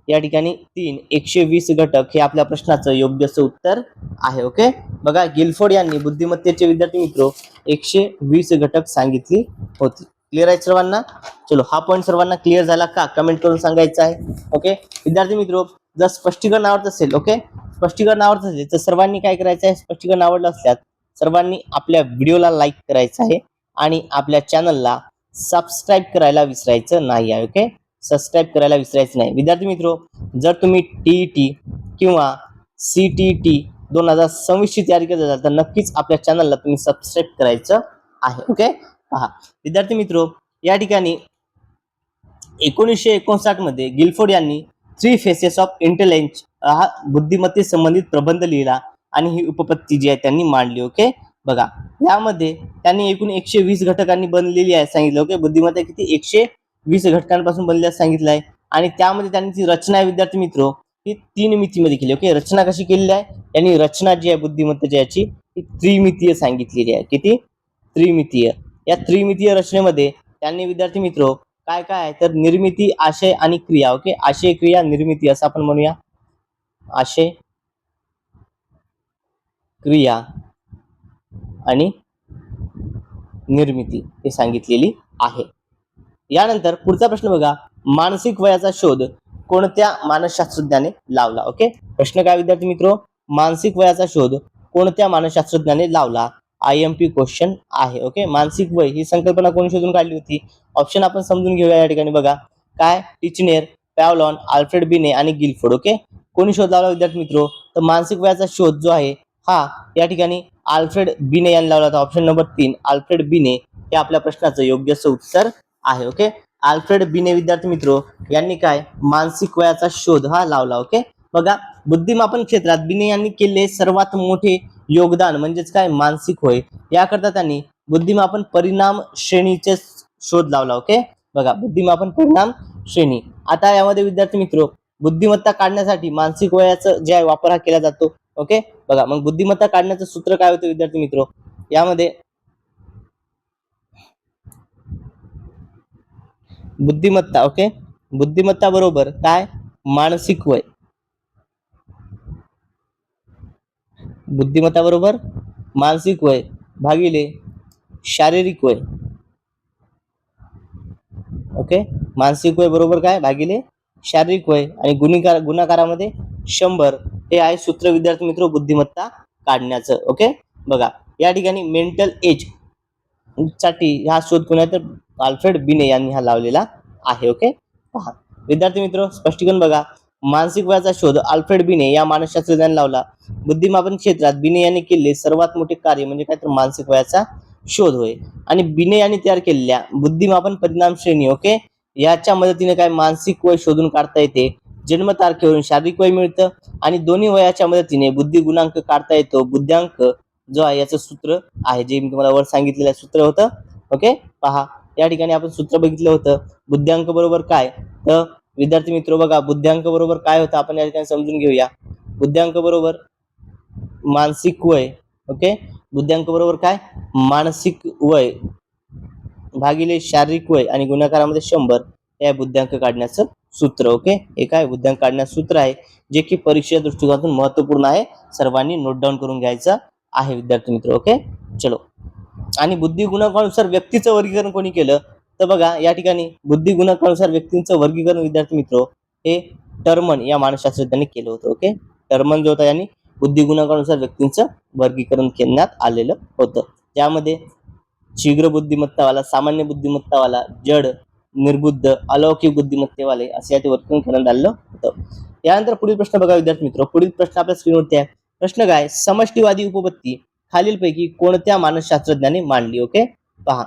या ठिकाणी 3, 120 घटक हे आपल्या प्रश्नाचं योग्य असं उत्तर आहे. ओके, बघा गिलफोर्ड यांनी बुद्धिमत्तेचे विद्यार्थी मित्र 120 घटक सांगितली होती. क्लिअर आहे सर्वांना. चलो, हा पॉईंट सर्वांना क्लिअर झाला का, कमेंट करून सांगायचं आहे. ओके विद्यार्थी मित्र, जर स्पष्टीकरण आवडत असेल, ओके, स्पष्टीकरण आवडत असेल तर सर्वांनी काय करायचं आहे, स्पष्टीकरण आवडलं असल्यास सर्वांनी आपल्या व्हिडिओला लाईक करायचं आहे आणि आपल्या चॅनलला सबस्क्राईब करायला विसरायचं नाही आहे. ओके, सबस्क्राईब करायला विसरायचं नाही. विद्यार्थी मित्र, जर तुम्ही TET किंवा CTET 2026 ची तयारी करत असाल तर नक्कीच आपल्या चॅनलला तुम्ही सबस्क्राईब करायचं आहे. ओके, पहा विद्यार्थी मित्र, या ठिकाणी 1959 मध्ये गिलफोर्ड यांनी 3 फेसेस ऑफ इंटेलिजन्स हा बुद्धिमत्ते संबंधित प्रबंध लिहिला आणि ही उपपत्ती जी आहे त्यांनी मांडली. ओके, बघा यामध्ये त्यांनी एकूण 120 घटकांनी बनलेली आहे सांगितलं. ओके, बुद्धिमत्ता किती, 120 घटकांपासून बनलेलं सांगितलं आहे. आणि त्यामध्ये त्यांनी जी रचना आहे विद्यार्थी मित्र, ही 3 मितीमध्ये केली. ओके, रचना कशी केलेली आहे, यांनी रचना जी आहे बुद्धिमत्तेची याची ही त्रिमितीय सांगितलेली आहे. किती, त्रिमितीय. या त्रिमितीय रचनेमध्ये त्यांनी विद्यार्थी मित्र काय काय आहे, तर निर्मिती, आशय आणि क्रिया. ओके, आशय, क्रिया, निर्मिती असं आपण म्हणूया. आशय, क्रिया आणि निर्मिती हे सांगितलेली आहे. यानंतर पुढचा प्रश्न बघा, मानसिक वयाचा शोध कोणत्या मानसशास्त्रज्ञाने लावला. ओके, प्रश्न काय विद्यार्थी मित्र, मानसिक वयाचा शोध कोणत्या मानसशास्त्रज्ञाने लावला. IMP क्वेश्चन आहे. ओके, मानसिक वय ही संकल्पना कोणी शोधून काढली होती. ऑप्शन आपण समजून घेऊया या ठिकाणी. बघा काय, टिचनेर, पॅव्हलॉन, आल्फ्रेड बिने आणि गिलफोर्ड. ओके, कोणी शोध लावला विद्यार्थी मित्र, तर मानसिक वयाचा शोध जो आहे हा या ठिकाणी आल्फ्रेड बिने यांनी लावला होता. ऑप्शन नंबर 3 आल्फ्रेड बिने हे आपल्या प्रश्नाचं योग्य असं उत्तर आहे. ओके, आल्फ्रेड बिने विद्यार्थी मित्र यांनी काय, मानसिक वयाचा शोध हा लावला. ओके, बघा बुद्धिमापन क्षेत्रात बिने यांनी केले सर्वात मोठे योगदान म्हणजेच काय, मानसिक वय. याकरता त्यांनी बुद्धिमापन परिणाम श्रेणीचे शोध लावला. ओके, बघा बुद्धिमापन परिणाम श्रेणी. आता यामध्ये विद्यार्थी मित्र बुद्धिमत्ता काढण्यासाठी मानसिक वयाचा जे वापर हा केला जातो. ओके, बघा मग बुद्धिमत्ता काढण्याचं सूत्र काय होतं विद्यार्थी मित्र, यामध्ये बुद्धिमत्ता. ओके, बुद्धिमत्ता बरोबर काय, मानसिक वय. बुद्धिमत्ता बरोबर मानसिक वय भागिले शारीरिक वय. ओके, मानसिक वय बरोबर काय भागिले शारीरिक वय आणि गुणाकारामध्ये 100 हे आहे सूत्र विद्यार्थी मित्र बुद्धिमत्ता काढण्याचं. ओके, बघा या ठिकाणी मेंटल एज साठी हा शोध कोण आहे तर अल्फ्रेड बिने यांनी हा लावलेला आहे. ओके, पहा विद्यार्थी मित्र स्पष्टीकरण बघा. मानसिक वयाचा शोध अल्फ्रेड बिने या मानसशास्त्रज्ञाने लावला. बुद्धिमापन क्षेत्रात बिने यांनी केलेले सर्वात मोठे कार्य म्हणजे काय तर मानसिक वयाचा शोध होय. आणि बिने यांनी तयार केलेल्या बुद्धिमापन परिणाम श्रेणी ओके याच्या मदतीने काय मानसिक वय शोधून काढता येते. जन्मतारखेवरून शारीरिक वय मिळतं आणि दोन्ही वयाच्या मदतीने बुद्धी गुणांक काढता येतो. बुद्ध्यांक जो आहे याचं सूत्र आहे जे मी तुम्हाला वर सांगितलेलं सूत्र होतं. ओके, पहा या ठिकाणी आपण सूत्र बघितलं होतं. बुद्ध्यांक बरोबर काय तर विद्यार्थी मित्र बघा बुद्ध्यांक बरोबर काय होतं आपण या ठिकाणी समजून घेऊया. बुद्ध्यांक बरोबर मानसिक वय. ओके, बुद्ध्यांक बरोबर काय मानसिक वय भागिले शारीरिक वय आणि गुणाकारामध्ये 100 या बुद्ध्यांक काढण्याचं सूत्र. ओके, हे काय बुद्ध्यांक काढण्याचं सूत्र आहे जे की परीक्षेच्या दृष्टिकोनातून महत्वपूर्ण आहे. सर्वांनी नोट डाऊन करून घ्यायचं आहे विद्यार्थी मित्र. ओके, चलो. आणि बुद्धी गुणांकानुसार व्यक्तीचं वर्गीकरण कोणी केलं तर बघा या ठिकाणी बुद्धी गुणांकानुसार व्यक्तींचं वर्गीकरण विद्यार्थी मित्र हे टर्मन या मानसशास्त्रज्ञांनी केलं होतं. ओके, टर्मन जो होता यांनी बुद्धी गुणांकानुसार व्यक्तींचं वर्गीकरण करण्यात आलेलं होतं. त्यामध्ये शीघ्र बुद्धिमत्तावाला, सामान्य बुद्धिमत्तावाला, जड, निर्बुद्ध, अलौकिक बुद्धिमत्तेवाले असे याचे वर्गीकरण करण्यात आलेलं होतं. यानंतर पुढील प्रश्न बघा विद्यार्थी मित्र. पुढील प्रश्न आपल्या स्क्रीनवरती आहे. प्रश्न काय, समष्टीवादी उपपत्ती खालीलपैकी कोणत्या मानसशास्त्रज्ञाने मांडली. ओके, पहा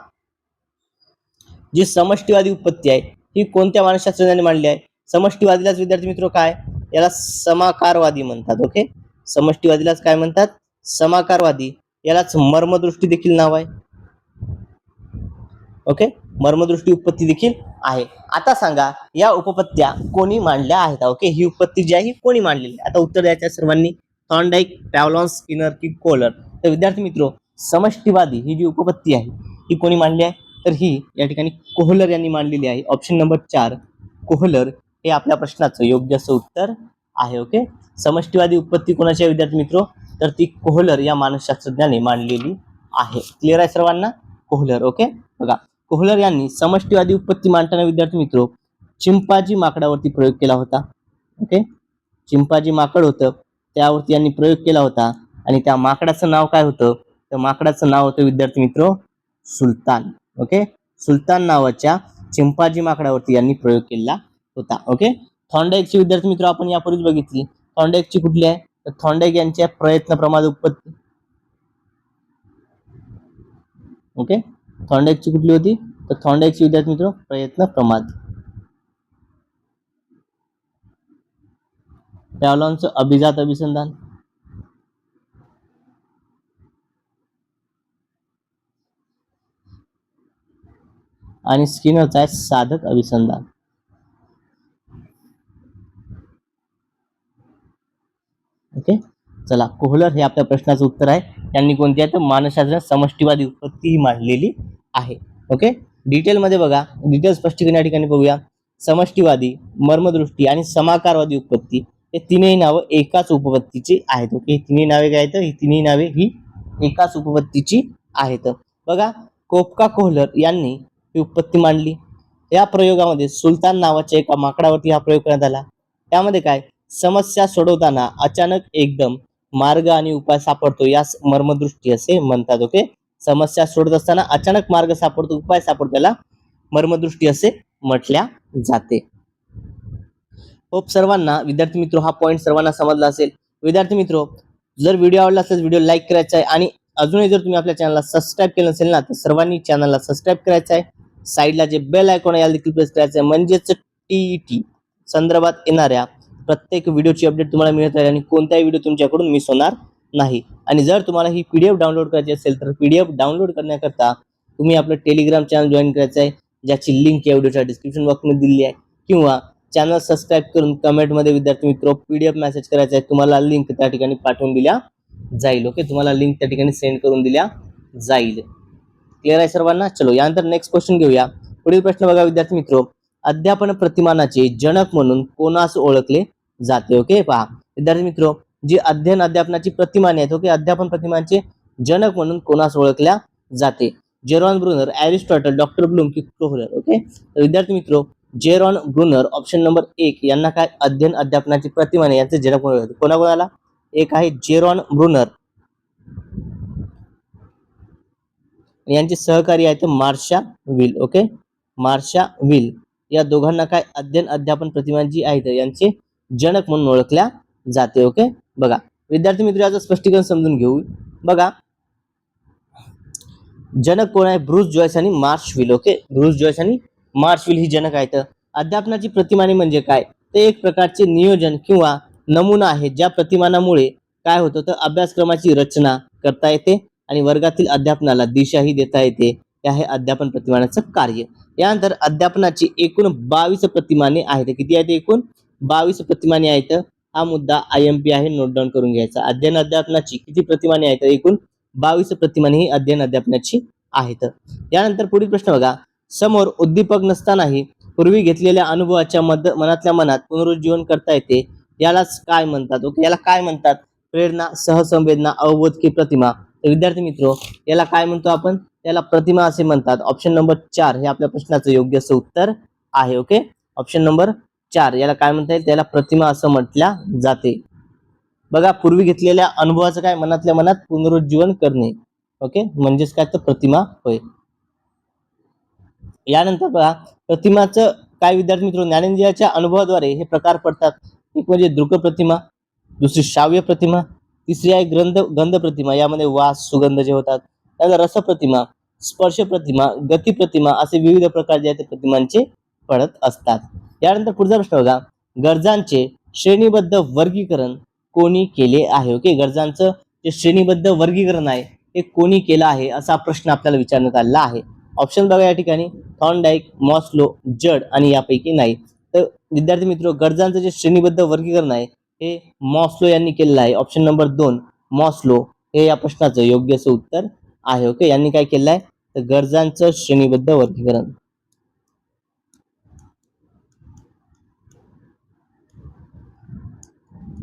जी समष्टीवादी उपपत्ती आहे ही कोणत्या मानसशास्त्रज्ञाने मांडली आहे. समष्टीवादीलाच विद्यार्थी मित्र काय याला समाकारवादी म्हणतात. ओके, समष्टीवादीलाच काय म्हणतात समाकारवादी. यालाच मर्मदृष्टी देखील नाव आहे. ओके, मर्मदृष्टी उपपत्ती देखील आहे. आता सांगा या उपपत्त्या कोणी मांडल्या आहेत. ओके, ही उपपत्ती जी आहे ही कोणी मांडलेली. आता उत्तर द्यायचं सर्वांनी. थॉर्नडाईक, पॅव्लॉन, स्किनर की कोहलर. तर विद्यार्थी मित्र समष्टीवादी ही जी उपपत्ती आहे ही कोणी मांडली आहे तर ही या ठिकाणी कोहलर यांनी मांडलेली आहे. ऑप्शन नंबर 4 कोहलर हे आपल्या प्रश्नाचं योग्य असं उत्तर आहे. ओके, समष्टीवादी उपपत्ती कोणाची आहे विद्यार्थी मित्र तर ती कोहलर या मानसशास्त्रज्ञाने मांडलेली आहे. क्लिअर आहे सर्वांना. कोहलर. ओके, बघा कोहलर यांनी समष्टीवादी उपपत्ती मांडताना विद्यार्थी मित्र चिंपांजी माकडावरती प्रयोग केला होता. ओके, चिंपांजी माकड होतं त्यावरती यांनी प्रयोग केला होता आणि त्या माकडाचं नाव काय होतं तर माकडाचं नाव होतं विद्यार्थी मित्र सुलतान. ओके, सुलतान नावाच्या चिंपांजी माकडावरती यांनी प्रयोग केला होता. ओके, थॉर्नडाईकची विद्यार्थी मित्र आपण यापूर्वीच बघितली. थॉर्नडाईकची कुठली आहे तर थॉर्नडाईक यांच्या प्रयत्न प्रमाद उपपत्ती. ओके, थॉर्नडाईकची कुठली होती तर थॉर्नडाईकची विद्यार्थी मित्र प्रयत्न प्रमाद. पॅव्लॉनचं अभिजात अभिसंधान. आणि स्किनरचा आहे साधक अभिसंधान. ओके, चला कोहलर हे आपल्या प्रश्नाचं उत्तर आहे. त्यांनी कोणती आहे तर मानसशास्त्रात समष्टीवादी उपपत्ती ही मांडलेली आहे. ओके, डिटेलमध्ये बघा, डिटेल स्पष्टीकरण या ठिकाणी बघूया. समष्टीवादी, मर्मदृष्टी आणि समाकारवादी उपपत्ती हे तीनही नावं एकाच उपपत्तीची आहेत. ओके, तिन्ही नावे काय आहेत ही तिन्ही नावे ही एकाच उपपत्तीची आहेत. बघा कोपका कोहलर यांनी ही उपपत्ती मांडली. या प्रयोगामध्ये सुलतान नावाच्या एका माकडावरती हा प्रयोग करण्यात आला. त्यामध्ये काय समस्या सोडवताना अचानक एकदम मार्ग आणि उपाय सापडतो यास मर्मदृष्टी असे म्हणतात. ओके, समस्या सोडत असताना अचानक मार्ग सापडतो उपाय सापडतो त्याला मर्मदृष्टी असे म्हटल्या जाते. होप सर्वांना विद्यार्थी मित्र हा पॉईंट सर्वांना समजला असेल. विद्यार्थी मित्र जर व्हिडिओ आवडला असेल व्हिडिओ लाईक करायचा आहे आणि अजूनही जर तुम्ही आपल्या चॅनलला सबस्क्राईब केलं नसेल ना तर सर्वांनी चॅनलला सबस्क्राईब करायचं आहे. साईडला जे बेल आयकॉन आहे याला देखील प्रेस करायचं आहे म्हणजेच टीईटी संदर्भात येणाऱ्या प्रत्येक व्हिडिओची अपडेट तुम्हाला मिळत राहील आणि कोणताही व्हिडिओ तुमच्याकडून मिस होणार नाही. आणि जर तुम्हाला ही पीडीएफ डाउनलोड करायची असेल तर पीडीएफ डाउनलोड करण्याकरता तुम्ही आपलं टेलिग्राम चॅनल जॉईन करायचं आहे ज्याची लिंक या व्हिडिओच्या डिस्क्रिप्शन बॉक्समध्ये दिली आहे किंवा चॅनल सबस्क्राईब करून कमेंटमध्ये विद्यार्थी मित्र पीडीएफ मेसेज करायचा आहे. तुम्हाला लिंक त्या ठिकाणी पाठवून दिल्या जाईल. ओके, तुम्हाला लिंक त्या ठिकाणी सेंड करून दिल्या जाईल. क्लिअर आहे सर्वांना. चलो यानंतर नेक्स्ट क्वेश्चन घेऊया. पुढील प्रश्न बघा विद्यार्थी मित्र अध्यापन प्रतिमानाचे जनक म्हणून कोणास ओळखले जाते? ओके, पहा विद्यार्थी मित्र, जी अध्ययन अध्यापनाची प्रतिमाने आहेत, ओके, अध्यापन प्रतिमांचे जनक म्हणून कोणास ओळखल्या जाते? Jeron Bruner, Aristotle, doctor Bloom की कोहलर? ओके, तर विद्यार्थी मित्र, जेरॉन ब्रुनर ऑप्शन नंबर 1 यांना काय अध्ययन अध्यापनाची प्रतिमाने यांचे जनक म्हणून ओळखले. कोणाकोणाला? एक आहे जेरॉन ब्रुनर, यांचे सहकारी आहेत मार्शा विल. ओके, मार्शा विल या दोघांना काय अध्ययन अध्यापन प्रतिमा जी आहेत यांचे जनक म्हणून ओळखल्या जाते. ओके, बघा विद्यार्थी मित्र, याचं स्पष्टीकरण समजून घेऊ. बघा, जनक कोण आहे? ब्रूस जॉयस आणि Marsha Weil. Okay, Bruce Joyce आणि मार्श विल ही जनक आहेत. अध्यापनाची प्रतिमाने म्हणजे काय? ते एक प्रकारचे नियोजन किंवा नमुना आहे ज्या प्रतिमानामुळे काय होतं तर अभ्यासक्रमाची रचना करता येते आणि वर्गातील अध्यापनाला दिशाही देता येते. हे आहे अध्यापन प्रतिमानाचं कार्य. यानंतर अध्यापनाची एकूण 22 प्रतिमाने आहेत. किती आहेत? एकूण 22 प्रतिमाने आहेत. हा मुद्दा IMP आहे, नोट डाऊन करून घ्यायचा. अध्ययन अध्यापनाची किती प्रतिमाने आहेत? एकूण 22 प्रतिमाने ही अध्ययन अध्यापनाची आहेत. यानंतर पुढील प्रश्न बघा, समोर उद्दीपक नसतानाही पूर्वी घेतलेल्या अनुभवाच्या मनातल्या मनात पुनरुज्जीवन करता येते, यालाच काय म्हणतात? ओके, याला काय म्हणतात? प्रेरणा, सहसंवेदना, अवबोधकी प्रतिमा. तर विद्यार्थी मित्र, याला काय म्हणतो आपण? याला प्रतिमा असे म्हणतात. ऑप्शन नंबर 4 हे आपल्या प्रश्नाचं योग्य असं उत्तर आहे. ओके, ऑप्शन नंबर 4 याला काय म्हणता येईल? त्याला प्रतिमा असं म्हटल्या जाते. बघा, पूर्वी घेतलेल्या अनुभवाचं काय मनातल्या मनात पुनरुज्जीवन करणे. ओके, म्हणजेच काय तर प्रतिमा होय. यानंतर बघा, प्रतिमाचं काय विद्यार्थी मित्र, ज्ञानेंद्रियाच्या अनुभवाद्वारे हे प्रकार पडतात. एक म्हणजे दृक प्रतिमा, दुसरी श्राव्य प्रतिमा, तिसरी आहे गंध प्रतिमा, यामध्ये वास सुगंध जे होतात. त्यानंतर रस प्रतिमा, स्पर्श प्रतिमा, गती प्रतिमा असे विविध प्रकार जे आहेत प्रतिमांचे पडत असतात. यानंतर पुढचा प्रश्न बघा, गरजांचे श्रेणीबद्ध वर्गीकरण कोणी केले आहे? ओके, गरजांचं जे श्रेणीबद्ध वर्गीकरण आहे हे कोणी केलं आहे असा प्रश्न आपल्याला विचारण्यात आलेला आहे. ऑप्शन बघा या ठिकाणी, थॉर्नडाईक, मॉस्लो, जड आणि यापैकी नाही. तर विद्यार्थी मित्र, गरजांचं जे श्रेणीबद्ध वर्गीकरण आहे हे मॉस्लो यांनी केलेलं आहे. ऑप्शन नंबर 2 मॉस्लो हे या प्रश्नाचं योग्य असं उत्तर आहे. ओके, यांनी काय केलं आहे तर गरजांचं श्रेणीबद्ध वर्गीकरण.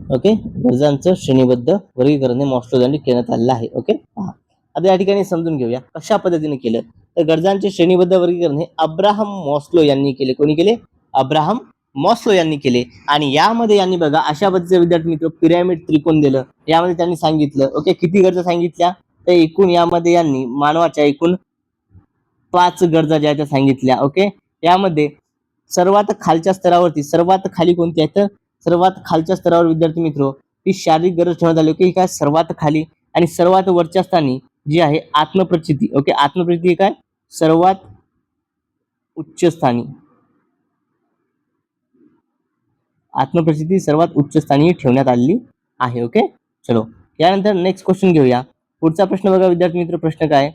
ओके, गरजांचं श्रेणीबद्ध वर्गीकरण हे मॉस्लो यांनी करण्यात आलेलं आहे. ओके, आता या ठिकाणी समजून घेऊया कशा पद्धतीने केलं. तर गरजांचे श्रेणीबद्ध वर्गीकरण हे अब्राहम मॉस्लो यांनी केले. कोणी केले? अब्राहम मॉस्लो यांनी केले. आणि यामध्ये यांनी बघा अशा पद्धतीचे विद्यार्थी मित्र पिरॅमिड त्रिकोण दिलं. यामध्ये त्यांनी सांगितलं ओके किती गरजा सांगितल्या तर एकूण यामध्ये यांनी मानवाच्या एकूण 5 गरजा ज्या त्या सांगितल्या. ओके, यामध्ये सर्वात खालच्या स्तरावरती सर्वात खाली कोणती आहे तर सर्वात खालच्या स्तरावर विद्यार्थी मित्र ही शारीरिक गरज ठेवण्यात आली. ओके, ही काय सर्वात खाली. आणि सर्वात वरच्या स्थानी जी आहे आत्मप्रचिती. ओके, आत्मप्रचिती काय सर्वात उच्च स्थानी. आत्मप्रचिती सर्वात उच्च स्थानी ठेवण्यात आलेली आहे. ओके, चलो यानंतर नेक्स्ट क्वेश्चन घेऊया. पुढचा प्रश्न बघा विद्यार्थी मित्र, प्रश्न काय?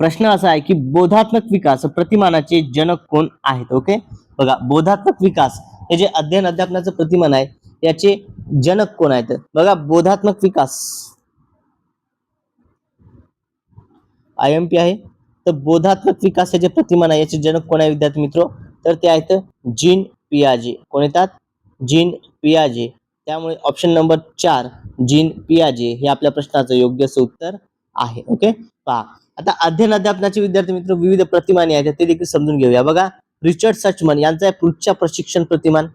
प्रश्न असा आहे की बोधात्मक विकास प्रतिमानाचे जनक कोण आहेत? ओके, बघा बोधात्मक विकास हे जे अध्ययन अध्यापनाचं प्रतिमान आहे याचे जनक कोण आहेत? बघा, बोधात्मक विकास IMP आहे. तर बोधात्मक विकास हे जे प्रतिमान आहे याचे जनक कोण आहे विद्यार्थी मित्र? तर ते आहेत जीन पियाजे. कोण येतात? जीन पियाजे. त्यामुळे ऑप्शन नंबर 4 जीन पियाजे हे आपल्या प्रश्नाचं योग्य असं उत्तर आहे. ओके, पहा आता अध्ययन अध्यापनाचे विद्यार्थी मित्र विविध प्रतिमाने आहेत ते देखील समजून घेऊया. बघा, रिचर्ड सचमन यांचा आहे पृच्छ प्रशिक्षण प्रतिमान,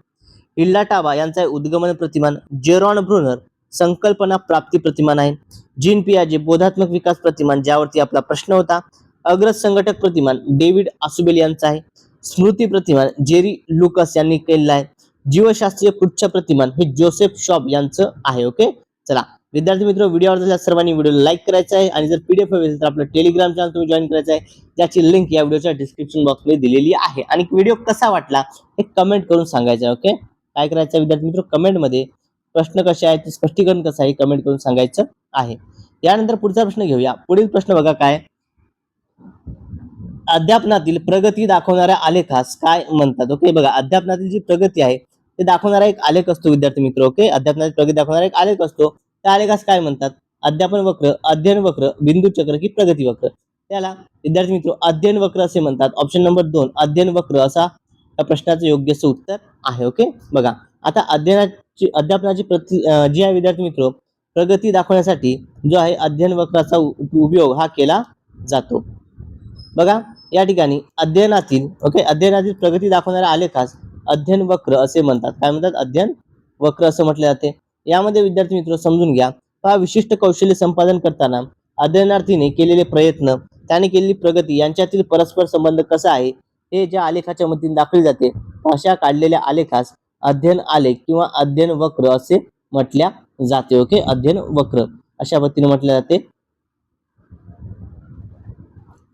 हिल्ला टाबा यांचा आहे उद्गमन प्रतिमान, जेरॉन ब्रुनर संकल्पना प्राप्ती प्रतिमान आहे, जीन पियाजे बोधात्मक विकास प्रतिमान ज्यावरती आपला प्रश्न होता, अग्रज संघटक प्रतिमान डेव्हिड आसुबेल यांचा आहे, स्मृती प्रतिमान जेरी लुकस यांनी केलेला आहे, जीवशास्त्रीय पृच्छ प्रतिमान हे जोसेफ शॉप यांचं आहे. ओके, चला विद्यार्थी मित्र, व्हिडिओ आवडल्यास सर्वांनी व्हिडिओला लाईक करायचा आहे आणि जर PDF हवे असेल तर आपलं टेलिग्राम चॅनल तुम्ही जॉईन करायचं आहे, ज्याची लिंक या व्हिडिओच्या डिस्क्रिप्शन बॉक्समध्ये दिलेली आहे. आणि व्हिडिओ कसा वाटला हे कमेंट करून सांगायचं आहे. ओके, काय करायचं विद्यार्थी मित्र, कमेंट मध्ये प्रश्न कसे आहेत स्पष्टीकरण कसं आहे कमेंट करून सांगायचं आहे. यानंतर पुढचा प्रश्न घेऊया. पुढील प्रश्न बघा काय, अध्यापनातील प्रगती दाखवणाऱ्या आलेखास काय म्हणतात? ओके, बघा अध्यापनातील जी प्रगती आहे ते दाखवणारा एक आलेख असतो विद्यार्थी मित्र. ओके, अध्यापनातील प्रगती दाखवणारा एक आलेख असतो. त्या आलेखास काय म्हणतात? अध्यापन वक्र, अध्ययन वक्र, बिंदू चक्र की प्रगती वक्र? त्याला विद्यार्थी मित्र अध्ययन वक्र असे म्हणतात. ऑप्शन नंबर 2 अध्ययन वक्र असा या प्रश्नाचं योग्य उत्तर आहे. ओके, बघा आता अध्यापनाची जी आहे विद्यार्थी मित्र प्रगती दाखवण्यासाठी जो आहे अध्ययन वक्राचा उपयोग हा केला जातो. बघा या ठिकाणी अध्ययनातील प्रगती दाखवणाऱ्या आलेखास अध्ययन वक्र असे म्हणतात. काय म्हणतात? अध्ययन वक्र असं म्हटले जाते. यामध्ये विद्यार्थी मित्र समजून घ्या, हा विशिष्ट कौशल्य संपादन करताना अध्ययनार्थीने केलेले प्रयत्न, त्याने केलेली प्रगती यांच्यातील परस्पर संबंध कसा आहे हे ज्या आलेखाच्या मदतीने दाखवले जाते, अशा काढलेल्या आलेखास अध्ययन आलेख किंवा अध्ययन वक्र असे म्हटल्या जाते. ओके, अध्ययन वक्र अशा पद्धतीने म्हटले जाते.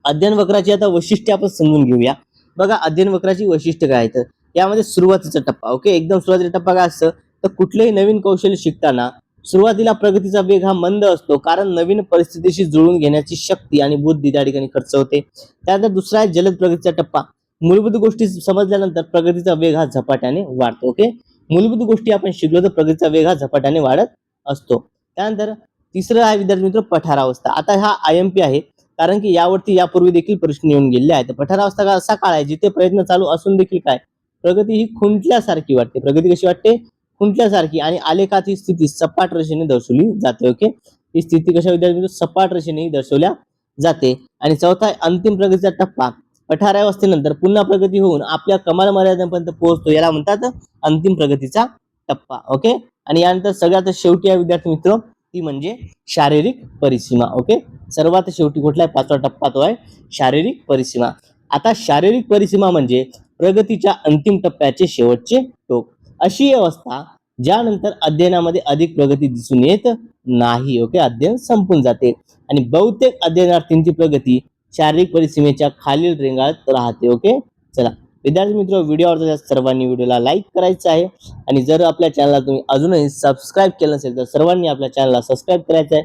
अध्ययन वक्राची आता वैशिष्ट्ये आपण समजून घेऊया. बघा अध्ययन वक्राची वैशिष्ट्य काय आहेत. यामध्ये सुरुवातीचा टप्पा, ओके, एकदम सुरुवातीचा टप्पा काय असतं तर कुठलेही नवीन कौशल्य शिकताना सुरुवातीला प्रगतीचा वेग हा मंद असतो, कारण नवीन परिस्थितीशी जुळून घेण्याची शक्ती आणि बुद्धी त्या ठिकाणी खर्च होते. त्यानंतर दुसरा आहे जलद प्रगतीचा टप्पा. मूलभूत गोष्टी समजल्यानंतर प्रगतीचा वेग हा झपाट्याने वाढतो. ओके, मूलभूत गोष्टी आपण शिकलो तर प्रगतीचा वेग हा झपाट्याने वाढत असतो. त्यानंतर तिसरं आहे विद्यार्थी मित्र पठारावस्था. आता हा IMP आहे, कारण की यावरती यापूर्वी देखील प्रश्न येऊन गेलेले आहेत. पठारावस्था असा काळ आहे जिथे प्रयत्न चालू असून देखील काय प्रगती ही खुंटल्यासारखी वाटते. प्रगती कशी वाटते? खुंटल्यासारखी. आणि आलेखात ही स्थिती सपाट रेषेने दर्शवली जाते. ओके, ही स्थिती कशा विद्यार्थी सपाट रेषेने दर्शवल्या जाते. आणि चौथा आहे अंतिम प्रगतीचा टप्पा. पठारावस्थेनंतर पुन्हा प्रगती होऊन आपल्या कमाल मर्यादेपर्यंत पोहोचतो, याला म्हणतात अंतिम प्रगतीचा टप्पा. ओके, आणि यानंतर सगळ्यात शेवटी आहे विद्यार्थी मित्र ती म्हणजे शारीरिक परिसीमा. ओके, सर्वात शेवटी कुठला आहे? 5वा टप्पा तो आहे शारीरिक परिसीमा. आता शारीरिक परिसीमा म्हणजे प्रगतीच्या अंतिम टप्प्याचे शेवटचे टोक. अशी अवस्था ज्यानंतर अध्ययनामध्ये अधिक प्रगती दिसून येत नाही. ओके, अध्ययन संपून जाते आणि बहुतेक अध्ययनार्थींची प्रगती शारीरिक परिसीमेच्या खालील रेंगाळत राहते. ओके, चला विद्यार्थी मित्र, व्हिडिओ आवडला सर्वांनी व्हिडिओला लाईक करायचं आहे आणि जर आपल्या चॅनलला तुम्ही अजूनही सबस्क्राईब केलं नसेल तर सर्वांनी आपल्या चॅनलला सबस्क्राईब करायचं आहे.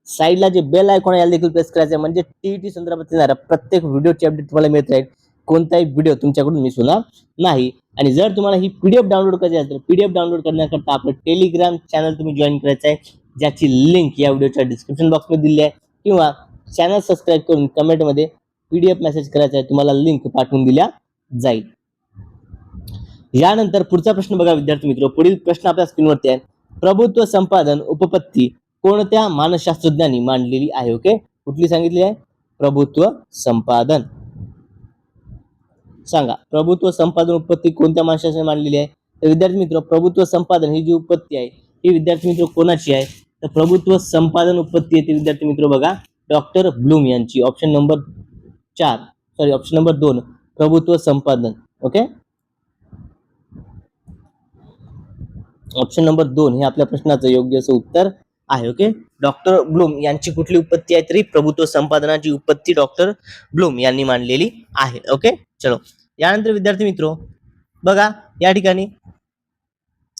साईडला जे बेल आयकॉन आहे याला देखील प्रेस करायचं आहे, म्हणजे TET संदर्भात येणारा प्रत्येक व्हिडिओची अपडेट तुम्हाला मिळत राहील. कोणताही व्हिडिओ तुमच्याकडून मिस होणार नाही. आणि जर तुम्हाला ही PDF डाउनलोड करायची असेल तर PDF डाउनलोड करण्याकरता आपलं टेलिग्राम चॅनल तुम्ही जॉईन करायचं आहे, ज्याची लिंक या व्हिडिओच्या डिस्क्रिप्शन बॉक्समध्ये दिली आहे, किंवा चॅनल सबस्क्राईब करून कमेंटमध्ये PDF मेसेज करायचा आहे, तुम्हाला लिंक पाठवून दिल्या जाईल. यानंतर पुढचा प्रश्न बघा विद्यार्थी मित्र. पुढील प्रश्न आपल्या स्क्रीनवरती आहे. प्रभुत्व संपादन उपपत्ती कोणत्या मानसशास्त्रज्ञांनी मांडलेली आहे? ओके, कुठली सांगितली आहे? प्रभुत्व संपादन. सांगा, प्रभुत्व संपादन उपपत्ती कोणत्या मानसशास्त्रज्ञांनी मांडलेली आहे? तर विद्यार्थी मित्र प्रभुत्व संपादन ही जी उपपत्ती आहे ही विद्यार्थी मित्र कोणाची आहे? तर प्रभुत्व संपादन उपपत्ती आहे ती विद्यार्थी मित्र बघा डॉक्टर ब्लूम यांची. ऑप्शन नंबर 2 प्रभुत्व संपादन. ओके, ऑप्शन नंबर 2 हे आपल्या प्रश्नाचं योग्य असं उत्तर आहे. ओके, डॉक्टर ब्लूम यांची कुठली उत्पत्ती आहे? तरी प्रभुत्व संपादनाची उत्पत्ती डॉक्टर ब्लूम यांनी मांडलेली आहे. ओके, चलो यानंतर विद्यार्थी मित्र बघा या ठिकाणी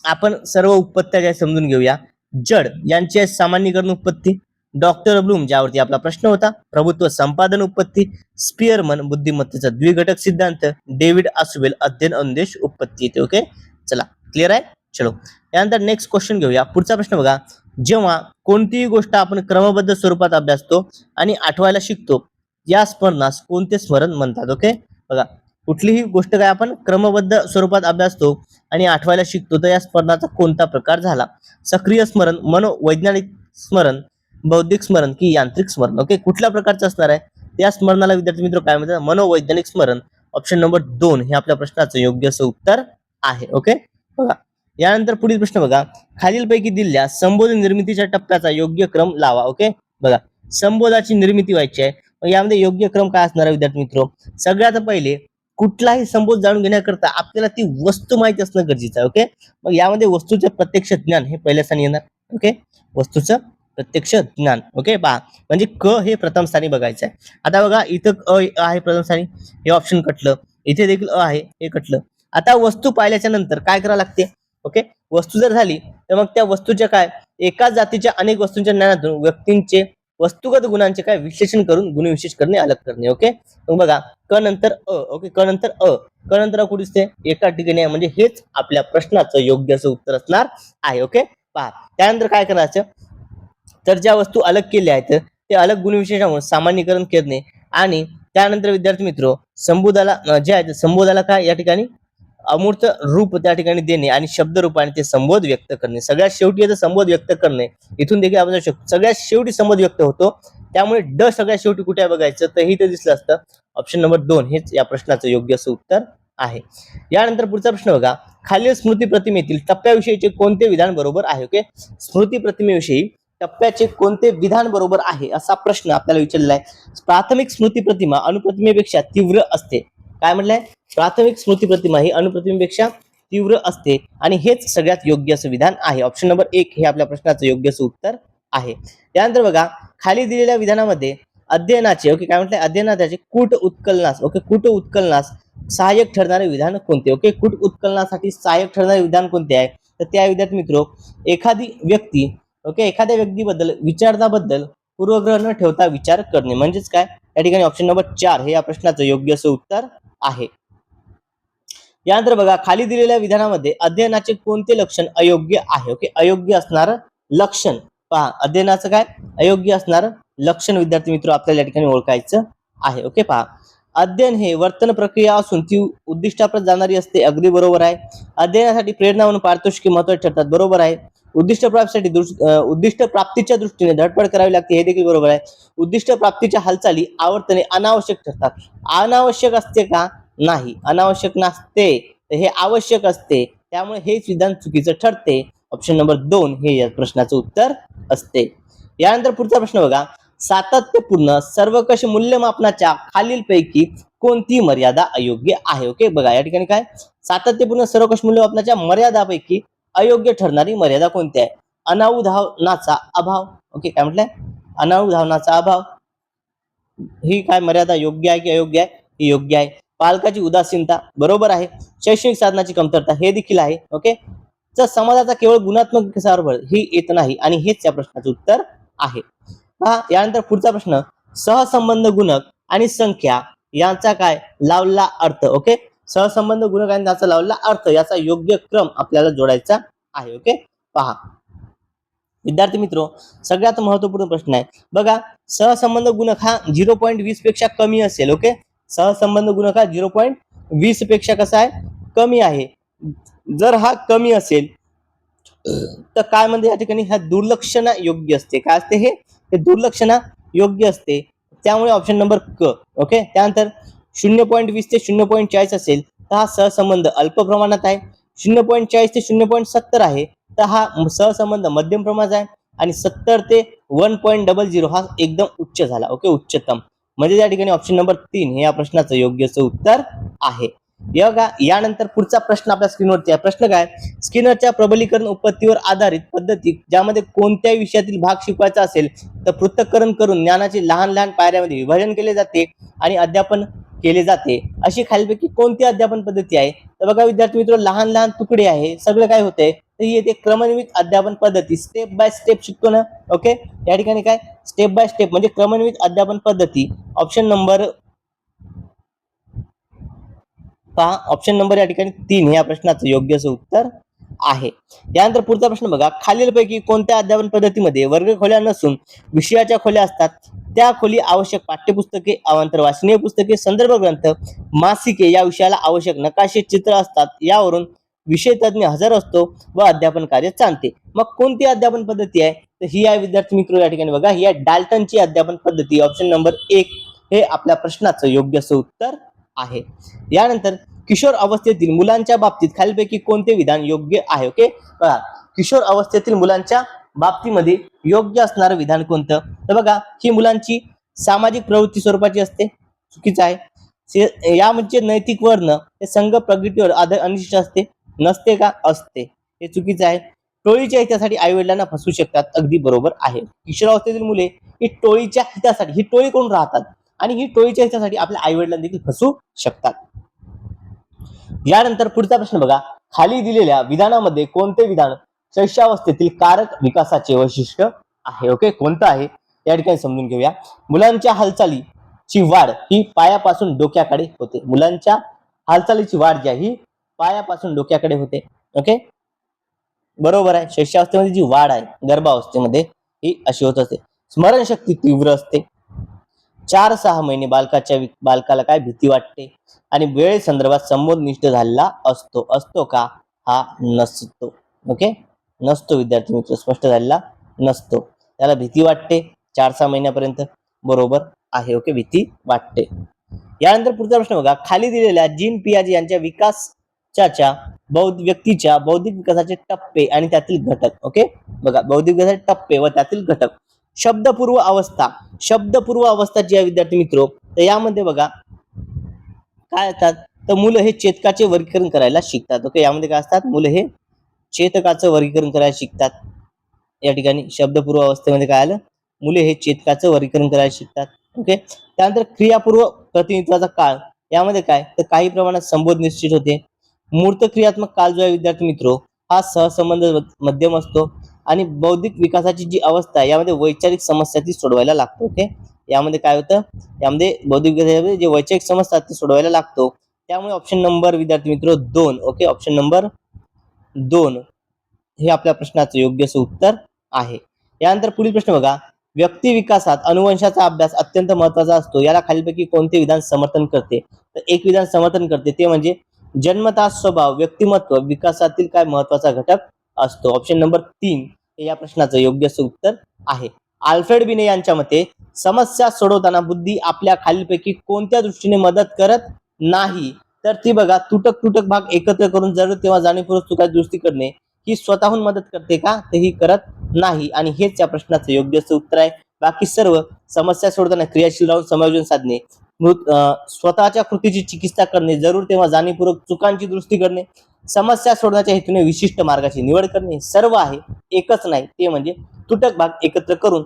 आपण सर्व उत्पत्त्या ज्या समजून घेऊया. जड यांची सामान्यीकरण उत्पत्ती, डॉक्टर ब्लूम ज्यावरती आपला प्रश्न होता, प्रभुत्व संपादन उत्पत्ती, स्पियरमन बुद्धिमत्तेचा द्विघटक सिद्धांत, डेव्हिड आसुबेल अध्ययन अनुदेश उत्पत्ती येते. ओके, चला क्लिअर आहे. चलो यानंतर नेक्स्ट क्वेश्चन घेऊया. पुढचा प्रश्न बघा. जेव्हा कोणतीही गोष्ट आपण क्रमबद्ध स्वरूपात अभ्यासतो आणि आठवायला शिकतो या स्मरणास कोणते स्मरण म्हणतात? ओके, बघा कुठलीही गोष्ट काय आपण क्रमबद्ध स्वरूपात अभ्यासतो आणि आठवायला शिकतो तर या स्मरणाचा कोणता प्रकार झाला? सक्रिय स्मरण, मनोवैज्ञानिक स्मरण, बौद्धिक स्मरण की यांत्रिक स्मरण? ओके, कुठल्या प्रकारचं असणार आहे? त्या स्मरणाला विद्यार्थी मित्र काय म्हणतात? मनोवैज्ञानिक स्मरण. ऑप्शन नंबर 2 हे आपल्या प्रश्नाचं योग्य असं उत्तर आहे. ओके, बघा यानंतर पुढील प्रश्न बघा. खालीलपैकी दिलेल्या संबोध निर्मितीच्या टप्प्याचा योग्य क्रम लावा. ओके, बघा संबोधाची निर्मिती व्हायची आहे, मग यामध्ये योग्य क्रम काय असणार आहे विद्यार्थी मित्र? सगळ्यात पहिले कुठलाही संबोध जाणून घेण्याकरता आपल्याला ती वस्तू माहिती असणं गरजेचं आहे. ओके, मग यामध्ये वस्तूचे प्रत्यक्ष ज्ञान हे पहिल्या स्थानी येणार. ओके, वस्तूचं प्रत्यक्ष ज्ञान. ओके, पहा म्हणजे क हे प्रथम स्थानी बघायचं आहे. आता बघा इथं अ आहे प्रथम स्थानी, हे ऑप्शन कटलं, इथे देखील अ आहे हे कटलं. आता वस्तू पाहिल्याच्या नंतर काय करावं लागते? ओके, वस्तू जर झाली तर मग त्या वस्तूच्या काय एकाच जातीच्या अनेक वस्तूंच्या ज्ञानातून व्यक्तींचे वस्तुगत गुणांचे काय विश्लेषण करून गुणविशेष करणे, अलग करणे. ओके, मग बघा क नंतर अ. ओके, क नंतर अ कुठे दिसते? एका ठिकाणी आहे, म्हणजे हेच आपल्या प्रश्नाचं योग्य असं उत्तर असणार आहे. ओके, पहा त्यानंतर काय करायचं तर ज्या वस्तू अलग केल्या आहेत ते अलग गुणविशेषांवर सामान्यीकरण करणे आणि त्यानंतर विद्यार्थी मित्र संबोधाला जे आहे संबोधाला काय या ठिकाणी अमूर्त रूप त्या ठिकाणी देणे आणि शब्द रूपाने ते संबोध व्यक्त करणे. सगळ्यात शेवटी येतं संबोध व्यक्त करणे. इथून देखील आपण शकतो सगळ्यात शेवटी संबोध व्यक्त होतो, त्यामुळे ड सगळ्यात शेवटी कुठे आहे बघायचं तर इथे दिसलं असतं. ऑप्शन नंबर 2 हेच या प्रश्नाचं योग्य असं उत्तर आहे. यानंतर पुढचा प्रश्न बघा, खालील स्मृती प्रतिमेतील टप्प्याविषयीचे कोणते विधान बरोबर आहे. ओके, स्मृती प्रतिमेविषयी टप्प्याचे कोणते विधान बरोबर आहे असा प्रश्न आपल्याला विचारलेला आहे. प्राथमिक स्मृती प्रतिमा अणुप्रतिमेपेक्षा तीव्र असते. काय म्हटलंय? प्राथमिक स्मृती प्रतिमा ही अणुप्रतिमेपेक्षा तीव्र असते आणि हेच सगळ्यात योग्य असं विधान आहे. ऑप्शन नंबर 1 हे आपल्या प्रश्नाचं योग्य असं उत्तर आहे. त्यानंतर बघा, खाली दिलेल्या विधानामध्ये अध्ययनाचे ओके काय म्हटलंय अध्ययनाचे कूट उत्कलनास ओके कूट उत्कलनास सहाय्यक ठरणारे विधान कोणते. ओके, कूट उत्कलनासाठी सहाय्यक ठरणारे विधान कोणते आहे तर त्या विद्यार्थी मित्र एखादी व्यक्ती ओके एखाद्या व्यक्तीबद्दल विचारताबद्दल पूर्वग्रह न ठेवता विचार करणे म्हणजेच काय या ठिकाणी ऑप्शन नंबर 4 हे या प्रश्नाचं योग्य असं उत्तर आहे. यानंतर बघा, खाली दिलेल्या विधानामध्ये अध्ययनाचे कोणते लक्षण अयोग्य आहे. ओके, अयोग्य असणार लक्षण पहा, अध्ययनाचं काय अयोग्य असणार लक्षण विद्यार्थी मित्र आपल्याला या ठिकाणी ओळखायचं आहे. ओके, पहा, अध्ययन हे वर्तन प्रक्रिया असून ती उद्दिष्टाप्रत जाणारी असते. अगदी बरोबर आहे. अध्ययनासाठी प्रेरणा म्हणून पारितोषिके महत्त्वाची ठरतात. बरोबर आहे. उद्दिष्ट प्राप्तीच्या दृष्टीने धडपड करावी लागते. हे देखील बरोबर आहे. उद्दिष्ट प्राप्तीच्या हालचाली आवर्तने अनावश्यक ठरतात. अनावश्यक असते का? नाही, अनावश्यक नसते, हे आवश्यक असते. त्यामुळे हेच विधान चुकीचं ठरते. ऑप्शन नंबर 2 हे या प्रश्नाचं उत्तर असते. यानंतर पुढचा प्रश्न बघा, सातत्यपूर्ण सर्वकष मूल्यमापनाच्या खालीलपैकी कोणती मर्यादा अयोग्य आहे. ओके, बघा या ठिकाणी काय सातत्यपूर्ण सर्वकष मूल्यमापनाच्या मर्यादापैकी अयोग्य ठरणारी मर्यादा कोणती आहे. अनावधानाचा अभाव. ओके, काय म्हटलंय अनावधानाचा अभाव ही काय मर्यादा योग्य आहे की अयोग्य आहे? ही योग्य आहे. पालकाची उदासीनता बरोबर आहे. शैक्षणिक साधनाची कमतरता हे देखील आहे. ओके, तर समाजाचा केवळ गुणात्मक विकासावर भर ही येत नाही आणि हेच या प्रश्नाचं उत्तर आहे. यानंतर पुढचा प्रश्न, सहसंबंध गुणक आणि संख्या यांचा काय लावला अर्थ. ओके, सहसंबंध गुणक आणि त्याचा लावला अर्थ याचा योग्य क्रम आपल्याला जोडायचा आहे. ओके, पहा विद्यार्थी मित्र सगळ्यात महत्वपूर्ण प्रश्न आहे बघा, सहसंबंध गुणक हा 0.20 पेक्षा कमी असेल. ओके, सहसंबंध गुणक हा 0.20 पेक्षा कसा आहे कमी आहे. जर हा कमी असेल तर काय म्हणजे या ठिकाणी हा दुर्लक्षणा योग्य असते. काय असते हे दुर्लक्षणा योग्य असते. त्यामुळे ऑप्शन नंबर क. ओके, त्यानंतर 0.20 ते 0.40 असेल तर हा सहसंबंध अल्प प्रमाणात आहे. 0.40 ते 0.70 आहे तर हा सहसंबंध मध्यम प्रमाणात आहे आणि 70 ते 1.00 हा एकदम उच्च झाला. ओके, उच्चतम म्हणजे या ठिकाणी ऑप्शन नंबर 3 हे या प्रश्नाचं योग्य असं उत्तर आहे. यानंतर पुढचा प्रश्न आपल्या स्क्रीनवरती आहे. प्रश्न काय, स्किनरच्या प्रबलीकरण उत्पत्तीवर आधारित पद्धती ज्यामध्ये कोणत्याही विषयातील भाग शिकवायचा असेल तर पृथक्करण करून ज्ञानाचे लहान लहान पायऱ्यामध्ये विभाजन केले जाते आणि अध्यापन केले जाते. अशी खालीलपैकी कोणती अध्यापन पद्धती आहे तर बघा विद्यार्थी मित्र लहान लहान तुकडे आहे सगळं काय होतंय तर ही येते क्रमनिमित अध्यापन पद्धती. स्टेप बाय स्टेप शिकतो ना. ओके, या ठिकाणी काय स्टेप बाय स्टेप म्हणजे क्रमनिमित अध्यापन पद्धती. ऑप्शन नंबर पहा, ऑप्शन नंबर या ठिकाणी 3 हे या प्रश्नाचं योग्य असं उत्तर आहे. यानंतर पुढचा प्रश्न बघा, खालीलपैकी कोणत्या अध्यापन पद्धतीमध्ये वर्ग खोल्या नसून विषयाच्या खोल्या असतात. त्या खोली आवश्यक पाठ्यपुस्तके, अवांतर वाचनीय पुस्तके, संदर्भ ग्रंथ, मासिके या विषयाला आवश्यक नकाशे, चित्र असतात. यावरून विषय तज्ञ हजर असतो व अध्यापन कार्य चालते. मग कोणती अध्यापन पद्धती आहे तर ही आहे विद्यार्थी मित्र या ठिकाणी बघा ही आहे डाल्टनची अध्यापन पद्धती. ऑप्शन नंबर 1 हे आपल्या प्रश्नाचं योग्य असं उत्तर आहे. यानंतर किशोर अवस्थेतील मुलांच्या बाबतीत खालीलपैकी कोणते विधान योग्य आहे. ओके, बघा किशोर अवस्थेतील मुलांच्या बाबतीमध्ये योग्य असणारं विधान कोणतं तर बघा ही मुलांची सामाजिक प्रवृत्ती स्वरूपाची असते. चुकीचं आहे. या म्हणजे नैतिक वर्ण हे संघ प्रगतीवर आधार अनिष्ट असते. नसते का? असते. हे चुकीचं आहे. टोळीच्या हितासाठी आई वडिलांना फसवू शकतात. अगदी बरोबर आहे. किशोर अवस्थेतील मुले ही टोळीच्या हितासाठी ही टोळी करून राहतात आणि ही टोळीच्या हितासाठी आपल्या आई वडिलांना देखील फसवू शकतात. यानंतर पुढचा प्रश्न बघा, खाली दिलेल्या विधानामध्ये कोणते विधान शैशवावस्थेतील कारक विकासाचे वैशिष्ट्य आहे. ओके, कोणतं आहे या ठिकाणी समजून घेऊया. मुलांच्या हालचालीची वाढ ही पायापासून डोक्याकडे होते. मुलांच्या हालचालीची वाढ जी आहे ही पायापासून डोक्याकडे होते. ओके, बरोबर आहे. शैशवावस्थेमध्ये जी वाढ आहे गर्भावस्थेमध्ये ही अशी होत असते. स्मरणशक्ती तीव्र असते, 4-6 महिने बालकाला काय भीती वाटते, आणि वेळेसंदर्भात संबोधनिष्ठ झालेला असतो. असतो का? हा नसतो. ओके, नसतो विद्यार्थी मित्र, स्पष्ट झालेला नसतो. त्याला भीती वाटते 4-6 महिन्यापर्यंत, बरोबर आहे. ओके, भीती वाटते. यानंतर पुढचा प्रश्न बघा, खाली दिलेल्या जीन पियाजे यांच्या विकासाच्या व्यक्तीच्या बौद्धिक विकासाचे टप्पे आणि त्यातील घटक. ओके, बघा, बौद्धिक विकासाचे टप्पे व त्यातील घटक. शब्दपूर्व अवस्था जी आहे विद्यार्थी मित्र, तर यामध्ये बघा काय असतात, तर मुलं हे चेतकाचे वर्गीकरण करायला शिकतात. ओके, यामध्ये काय असतात, मुलं हे चेतकाचं वर्गीकरण करायला शिकतात. या ठिकाणी शब्दपूर्व अवस्थेमध्ये काय आलं, मुले हे चेतकाचं वर्गीकरण करायला शिकतात. ओके, त्यानंतर क्रियापूर्व प्रतिनिधित्वाचा काळ, यामध्ये काय, तर काही प्रमाणात संबोध निश्चित होते. मूर्त क्रियात्मक काळ जो आहे विद्यार्थी मित्र, हा सहसंबंध मध्यम असतो, आणि बौद्धिक विकासाची जी अवस्था आहे यामध्ये वैचारिक समस्या ती सोडवायला लागतो. ओके, यामध्ये काय होतं, यामध्ये बौद्धिक विकासामध्ये जे वैचारिक समस्या ती सोडवायला लागतो. त्यामुळे ऑप्शन नंबर विद्यार्थी मित्र 2, ओके, ऑप्शन नंबर 2 हे आपल्या प्रश्नाचं योग्य असं उत्तर आहे. यानंतर पुढील प्रश्न बघा, व्यक्ती विकासात अनुवंशाचा अभ्यास अत्यंत महत्वाचा असतो, याला खालीलपैकी कोणते विधान समर्थन करते? तर एक विधान समर्थन करते, ते म्हणजे जन्मतः स्वभाव व्यक्तिमत्व विकासातील काय महत्वाचा घटक असतो. ऑप्शन नंबर 3 हे या प्रश्नाचं योग्य असं उत्तर आहे. आल्फ्रेड बिने यांच्या मते समस्या सोडवताना बुद्धी आपल्या खालीलपैकी कोणत्या दृष्टीने मदत करत नाही? तर ती बघा, तुटक भाग एकत्र करून जरूर तेव्हा जाणीवपूर्वक चुका दुरुस्ती करणे ही स्वतःहून मदत करते का? तर ही करत नाही, आणि हेच या प्रश्नाचं योग्य असं उत्तर आहे. बाकी सर्व समस्या सोडताना क्रियाशील राहून समायोजन साधणे, स्वतःच्या कृतीची चिकित्सा करणे, जरूर तेव्हा जाणीवपूर्वक चुकांची दुरुस्ती करणे, समस्या सोडण्याच्या हेतूने विशिष्ट मार्गाची निवड करणे, सर्व आहे. एकच नाही, ते म्हणजे तुटक भाग एकत्र करून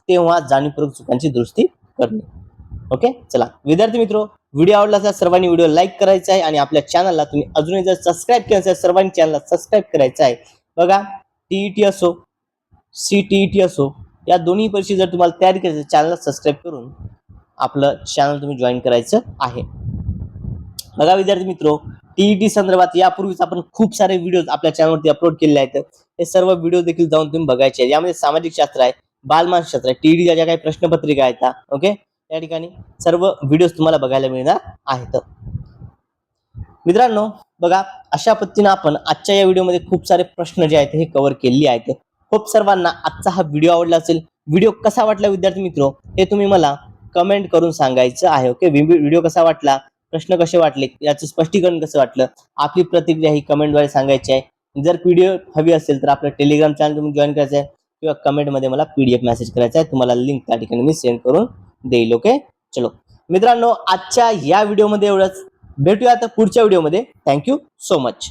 तेव्हा जाणीवपूर्वक चुकांची दुरुस्ती करणे. ओके, चला विद्यार्थी मित्र, व्हिडिओ आवडला असेल सर्वांनी व्हिडिओ लाईक करायचा आहे, आणि आपल्या चॅनलला तुम्ही अजूनही जर सबस्क्राईब केलं असेल सर्वांनी चॅनलला सबस्क्राईब करायचं आहे. बघा, टीईटी असो CTET असो, या दोन्ही परीक्षा जर तुम्हाला तयारी करायची, चॅनलला सबस्क्राईब करून आपलं चॅनल तुम्ही जॉईन करायचं आहे. बघा विद्यार्थी मित्र, टीईटी संदर्भात यापूर्वीच आपण खूप सारे व्हिडिओ आपल्या चॅनलवरती अपलोड केलेले आहेत. हे सर्व व्हिडिओ देखील जाऊन तुम्ही बघायचे आहेत. यामध्ये सामाजिक शास्त्र आहे, बालमानसशास्त्र आहे, टीईटीच्या ज्या काही प्रश्नपत्रिका आहेत, ओके, या ठिकाणी सर्व व्हिडिओ तुम्हाला बघायला मिळणार आहेत. मित्रांनो बघा, अशा पद्धतीने आपण आजच्या या व्हिडिओमध्ये खूप सारे प्रश्न जे आहेत हे कव्हर केलेले आहेत. खूप सर्वांना आजचा हा व्हिडिओ आवडला असेल. व्हिडिओ कसा वाटला विद्यार्थी मित्र, हे तुम्ही मला कमेंट करून सांगायचं आहे. ओके, व्हिडिओ कसा वाटला, प्रश्न कसे वाटले, याचं स्पष्टीकरण कसं वाटलं, आपली प्रतिक्रिया ही कमेंटद्वारे सांगायची आहे. जर PDF हवी असेल तर आपलं टेलिग्राम चॅनल तुम्ही जॉईन करायचं आहे, किंवा कमेंटमध्ये मला PDF मेसेज करायचा आहे. तुम्हाला लिंक त्या ठिकाणी मी सेंड करून देईल. ओके, चलो मित्रांनो, आजच्या या व्हिडिओमध्ये एवढंच. भेटूया आता पुढच्या व्हिडिओमध्ये. Thank you so much.